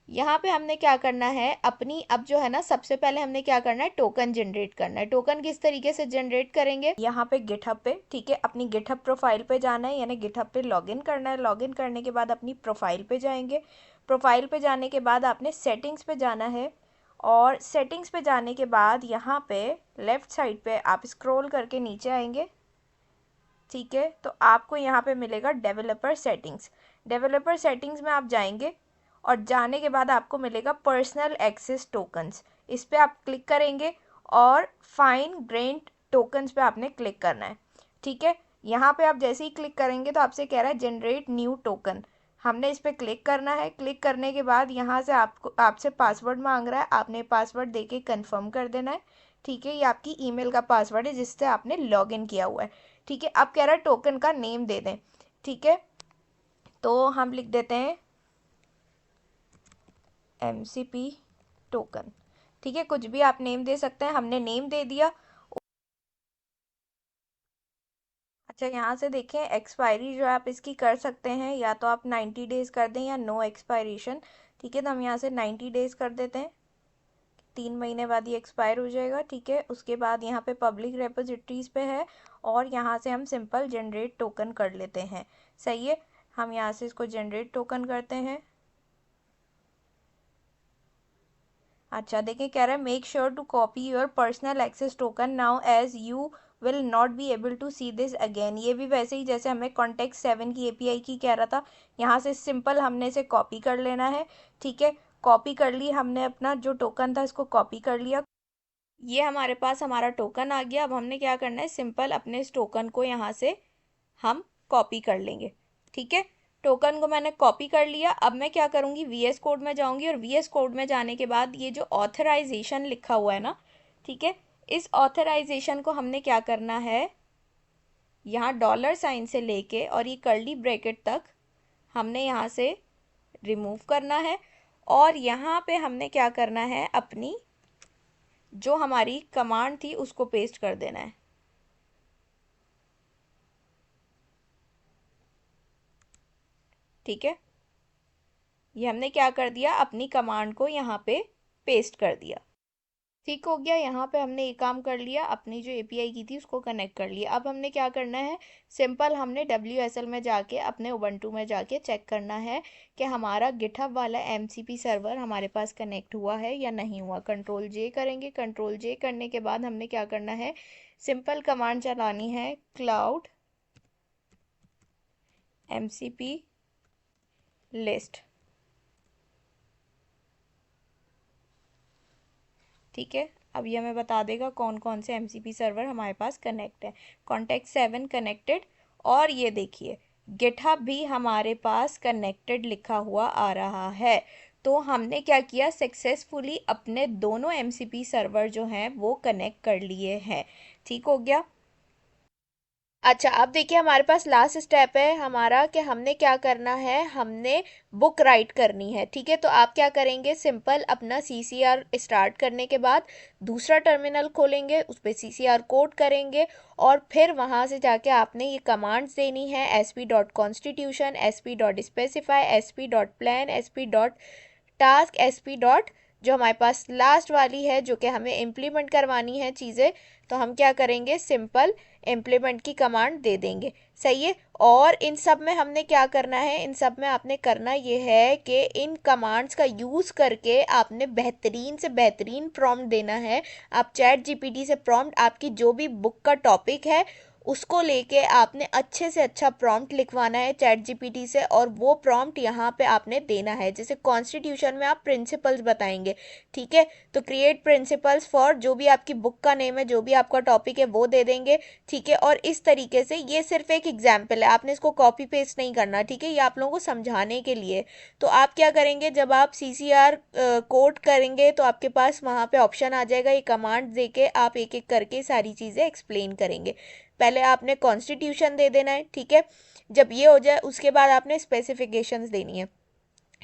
यहाँ पे हमने क्या करना है अपनी, अब जो है ना, सबसे पहले हमने क्या करना है, टोकन जनरेट करना है। टोकन किस तरीके से जनरेट करेंगे, यहाँ पे गिटहब पे, ठीक है, अपनी गिटहब प्रोफाइल पे जाना है, यानी गिटहब पे लॉगिन करना है। लॉगिन करने के बाद अपनी प्रोफाइल पे जाएंगे। प्रोफाइल पे जाने के बाद आपने सेटिंग्स पे जाना है, और सेटिंग्स पे जाने के बाद यहाँ पे लेफ्ट साइड पे आप स्क्रॉल करके नीचे आएंगे। ठीक है, तो आपको यहाँ पे मिलेगा डेवलपर सेटिंग्स। डेवलपर सेटिंग्स में आप जाएंगे और जाने के बाद आपको मिलेगा पर्सनल एक्सेस टोकन्स। इस पर आप क्लिक करेंगे और फाइन ग्रेन्ड टोकन्स पे आपने क्लिक करना है। ठीक है, यहाँ पे आप जैसे ही क्लिक करेंगे तो आपसे कह रहा है जनरेट न्यू टोकन। हमने इस पर क्लिक करना है। क्लिक करने के बाद यहाँ से आपसे पासवर्ड मांग रहा है, आपने पासवर्ड देके कंफर्म कर देना है। ठीक है, ये आपकी ईमेल का पासवर्ड है जिससे आपने लॉगिन किया हुआ है। ठीक है, अब कह रहा है टोकन का नेम दे दें। ठीक है, तो हम लिख देते हैं MCP टोकन। ठीक है, कुछ भी आप नेम दे सकते हैं, हमने नेम दे दिया। अच्छा, यहाँ से देखें एक्सपायरी जो आप इसकी कर सकते हैं, या तो आप 90 डेज़ कर दें या नो एक्सपायरेशन। ठीक है, तो हम यहाँ से 90 डेज़ कर देते हैं, 3 महीने बाद ये एक्सपायर हो जाएगा। ठीक है, उसके बाद यहाँ पे पब्लिक रेपोजिटरीज़ पे है, और यहाँ से हम सिंपल जनरेट टोकन कर लेते हैं। सही है, हम यहाँ से इसको जनरेट टोकन करते हैं। अच्छा देखें, कह रहा है make sure to copy your personal access token now as you will not be able to see this again. ये भी वैसे ही जैसे हमें कॉन्टेक्स्ट 7 की API की कह रहा था, यहाँ से सिंपल हमने इसे कॉपी कर लेना है। ठीक है, कॉपी कर ली हमने, अपना जो टोकन था इसको कॉपी कर लिया। ये हमारे पास हमारा टोकन आ गया। अब हमने क्या करना है, सिंपल अपने इस टोकन को यहाँ से हम कॉपी कर लेंगे। ठीक है, टोकन को मैंने कॉपी कर लिया। अब मैं क्या करूँगी, VS कोड में जाऊँगी, और VS कोड में जाने के बाद ये जो ऑथराइजेशन लिखा हुआ है ना, ठीक है, इस ऑथराइजेशन को हमने क्या करना है, यहाँ $साइन से लेके और ये कर्ली ब्रैकेट तक हमने यहाँ से रिमूव करना है। और यहाँ पे हमने क्या करना है, अपनी जो हमारी कमांड थी उसको पेस्ट कर देना है। ठीक है, ये हमने क्या कर दिया, अपनी कमांड को यहाँ पे पेस्ट कर दिया। ठीक हो गया, यहाँ पे हमने ये काम कर लिया, अपनी जो एपीआई की थी उसको कनेक्ट कर लिया। अब हमने क्या करना है, सिंपल हमने WSL में जाके अपने उबंटू में जाके चेक करना है कि हमारा गिटहब वाला MCP सर्वर हमारे पास कनेक्ट हुआ है या नहीं हुआ। Ctrl+J करेंगे, Ctrl+J करने के बाद हमने क्या करना है, सिंपल कमांड चलानी है, cloud MCP लिस्ट। ठीक है, अब ये हमें बता देगा कौन कौन से MCP सर्वर हमारे पास कनेक्ट है। कॉन्टेक्ट 7 कनेक्टेड, और ये देखिए गिटहब भी हमारे पास कनेक्टेड लिखा हुआ आ रहा है। तो हमने क्या किया, सक्सेसफुली अपने दोनों MCP सर्वर जो हैं वो कनेक्ट कर लिए हैं। ठीक हो गया। अच्छा, अब देखिए हमारे पास लास्ट स्टेप है हमारा कि हमने क्या करना है, हमने बुक राइट करनी है। ठीक है, तो आप क्या करेंगे, सिंपल अपना CCR स्टार्ट करने के बाद दूसरा टर्मिनल खोलेंगे, उस पर CCR कोड करेंगे और फिर वहाँ से जाके आपने ये कमांड्स देनी है, sp.constitution, sp.specify, sp.plan, sp.task, sp. जो हमारे पास लास्ट वाली है जो कि हमें इम्प्लीमेंट करवानी है चीज़ें, तो हम क्या करेंगे, सिंपल इम्प्लीमेंट की कमांड दे देंगे। सही है, और इन सब में हमने क्या करना है, इन सब में आपने करना ये है कि इन कमांड्स का यूज़ करके आपने बेहतरीन से बेहतरीन प्रॉम्प्ट देना है। आप ChatGPT से प्रॉम्प्ट, आपकी जो भी बुक का टॉपिक है उसको लेके आपने अच्छे से अच्छा प्रॉम्प्ट लिखवाना है ChatGPT से, और वो प्रॉम्प्ट यहाँ पे आपने देना है। जैसे कॉन्स्टिट्यूशन में आप प्रिंसिपल्स बताएंगे, ठीक है, तो क्रिएट प्रिंसिपल्स फॉर जो भी आपकी बुक का नेम है, जो भी आपका टॉपिक है वो दे देंगे। ठीक है, और इस तरीके से, ये सिर्फ एक एग्जाम्पल है, आपने इसको कॉपी पेस्ट नहीं करना। ठीक है, ये आप लोगों को समझाने के लिए। तो आप क्या करेंगे, जब आप CCR कोड करेंगे तो आपके पास वहाँ पे ऑप्शन आ जाएगा, ये कमांड दे के आप एक एक करके सारी चीज़ें एक्सप्लेन करेंगे। पहले आपने कॉन्स्टिट्यूशन दे देना है। ठीक है, जब ये हो जाए उसके बाद आपने स्पेसिफिकेशंस देनी है,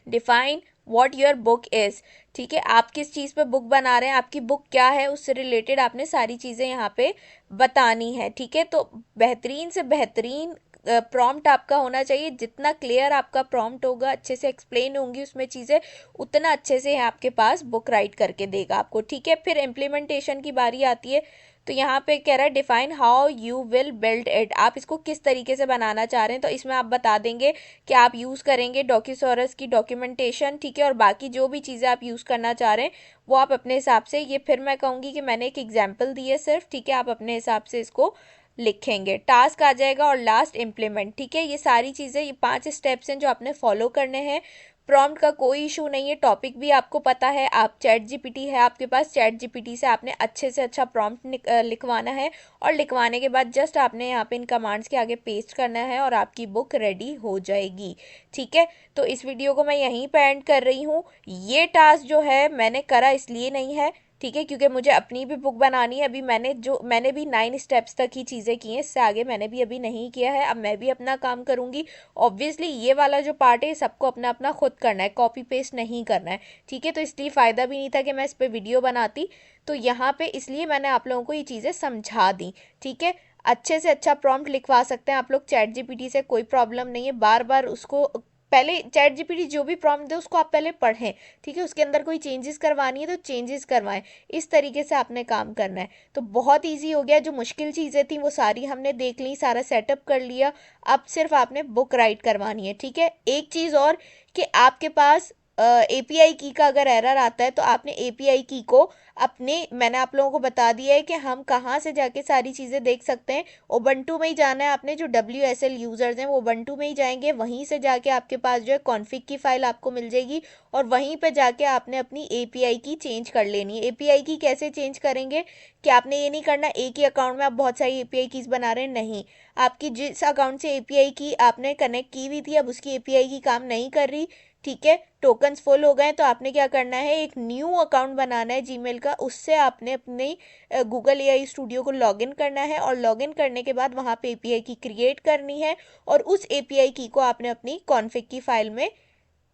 define what your book is. ठीक है, आप किस चीज़ पे बुक बना रहे हैं, आपकी बुक क्या है, उससे रिलेटेड आपने सारी चीज़ें यहाँ पे बतानी है। ठीक है, तो बेहतरीन से बेहतरीन प्रॉम्प्ट आपका होना चाहिए। जितना क्लियर आपका प्रॉम्प्ट होगा, अच्छे से एक्सप्लेन होंगी उसमें चीज़ें, उतना अच्छे से आपके पास बुक राइट करके देगा आपको। ठीक है, फिर इम्प्लीमेंटेशन की बारी आती है। तो यहाँ पे कह रहा है define how you will build it, आप इसको किस तरीके से बनाना चाह रहे हैं। तो इसमें आप बता देंगे कि आप यूज़ करेंगे डॉक्यूसॉरस की डॉक्यूमेंटेशन। ठीक है, और बाकी जो भी चीज़ें आप यूज़ करना चाह रहे हैं वो आप अपने हिसाब से, ये फिर मैं कहूँगी कि मैंने एक एग्जाम्पल दी है सिर्फ। ठीक है, आप अपने हिसाब से इसको लिखेंगे। टास्क आ जाएगा और लास्ट इम्प्लीमेंट। ठीक है, ये सारी चीज़ें, ये 5 स्टेप्स हैं जो आपने फॉलो करने हैं। प्रॉम्प्ट का कोई इशू नहीं है, टॉपिक भी आपको पता है, आप ChatGPT है आपके पास, ChatGPT से आपने अच्छे से अच्छा प्रॉम्प्ट लिखवाना है, और लिखवाने के बाद जस्ट आपने यहाँ पे इन कमांड्स के आगे पेस्ट करना है और आपकी बुक रेडी हो जाएगी। ठीक है, तो इस वीडियो को मैं यहीं पे एंड कर रही हूँ। ये टास्क जो है मैंने करा इसलिए नहीं है, ठीक है, क्योंकि मुझे अपनी भी बुक बनानी है। अभी मैंने भी 9 स्टेप्स तक ही चीज़ें की हैं, इससे आगे मैंने भी अभी नहीं किया है। अब मैं भी अपना काम करूँगी। ऑब्वियसली ये वाला जो पार्ट है सबको अपना अपना खुद करना है, कॉपी पेस्ट नहीं करना है। ठीक है, तो इसलिए फ़ायदा भी नहीं था कि मैं इस पर वीडियो बनाती। तो यहाँ पे इसलिए मैंने आप लोगों को ये चीज़ें समझा दी। ठीक है, अच्छे से अच्छा प्रॉम्प्ट लिखवा सकते हैं आप लोग ChatGPT से, कोई प्रॉब्लम नहीं है। बार बार उसको, पहले ChatGPT जो भी प्रॉम्प्ट दे उसको आप पहले पढ़ें। ठीक है, उसके अंदर कोई चेंजेस करवानी है तो चेंजेस करवाएं। इस तरीके से आपने काम करना है। तो बहुत इजी हो गया, जो मुश्किल चीज़ें थी वो सारी हमने देख ली, सारा सेटअप कर लिया। अब सिर्फ आपने बुक राइट करवानी है। ठीक है, एक चीज़ और कि आपके पास API की का अगर एरर आता है तो आपने API की को अपने, मैंने आप लोगों को बता दिया है कि हम कहाँ से जाके सारी चीज़ें देख सकते हैं। उबंटू में ही जाना है आपने, जो WSL यूज़र्स हैं वो उबंटू में ही जाएंगे, वहीं से जाके आपके पास जो है कॉन्फ़िग की फ़ाइल आपको मिल जाएगी, और वहीं पे जाके आपने अपनी API की चेंज कर लेनी है। API की कैसे चेंज करेंगे, कि आपने ये नहीं करना एक ही अकाउंट में आप बहुत सारी API कीज़ बना रहे हैं, नहीं। आपकी जिस अकाउंट से API की आपने कनेक्ट की हुई थी, अब उसकी API की काम नहीं कर रही, ठीक है, टोकन्स फुल हो गए, तो आपने क्या करना है, एक न्यू अकाउंट बनाना है जीमेल का, उससे आपने अपने गूगल AI स्टूडियो को लॉगिन करना है, और लॉगिन करने के बाद वहाँ पे API की क्रिएट करनी है, और उस API की को आपने अपनी कॉन्फ़िग की फाइल में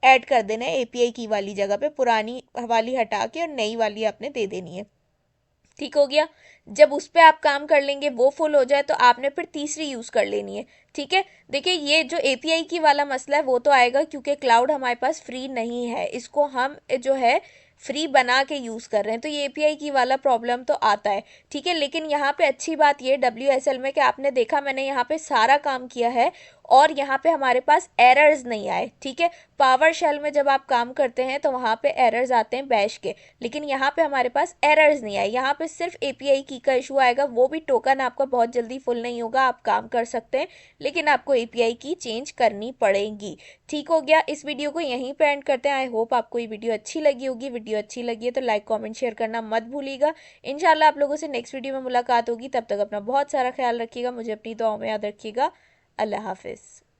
ऐड कर देना है। API की वाली जगह पे पुरानी वाली हटा के और नई वाली आपने दे देनी है। ठीक हो गया। जब उस पर आप काम कर लेंगे, वो फुल हो जाए, तो आपने फिर तीसरी यूज़ कर लेनी है। ठीक है, देखिए ये जो एपीआई की वाला मसला है वो तो आएगा, क्योंकि क्लाउड हमारे पास फ्री नहीं है, इसको हम जो है फ्री बना के यूज़ कर रहे हैं, तो ये एपीआई की वाला प्रॉब्लम तो आता है। ठीक है, लेकिन यहाँ पे अच्छी बात ये WSL में कि आपने देखा मैंने यहाँ पे सारा काम किया है और यहाँ पे हमारे पास एरर्स नहीं आए। ठीक है, पावर शेल में जब आप काम करते हैं तो वहाँ पे एरर्स आते हैं बैश के, लेकिन यहाँ पे हमारे पास एरर्स नहीं आए। यहाँ पे सिर्फ एपीआई की का इशू आएगा, वो भी टोकन आपका बहुत जल्दी फुल नहीं होगा, आप काम कर सकते हैं, लेकिन आपको एपीआई की चेंज करनी पड़ेगी। ठीक हो गया, इस वीडियो को यहीं पे एंड करते हैं। आई होप आपको ये वीडियो अच्छी लगी होगी। वीडियो अच्छी लगी है तो लाइक कमेंट शेयर करना मत भूलिएगा। इंशाल्लाह आप लोगों से नेक्स्ट वीडियो में मुलाकात होगी, तब तक अपना बहुत सारा ख्याल रखिएगा, मुझे अपनी दुआओं में याद रखिएगा। अल्लाह हाफिज़।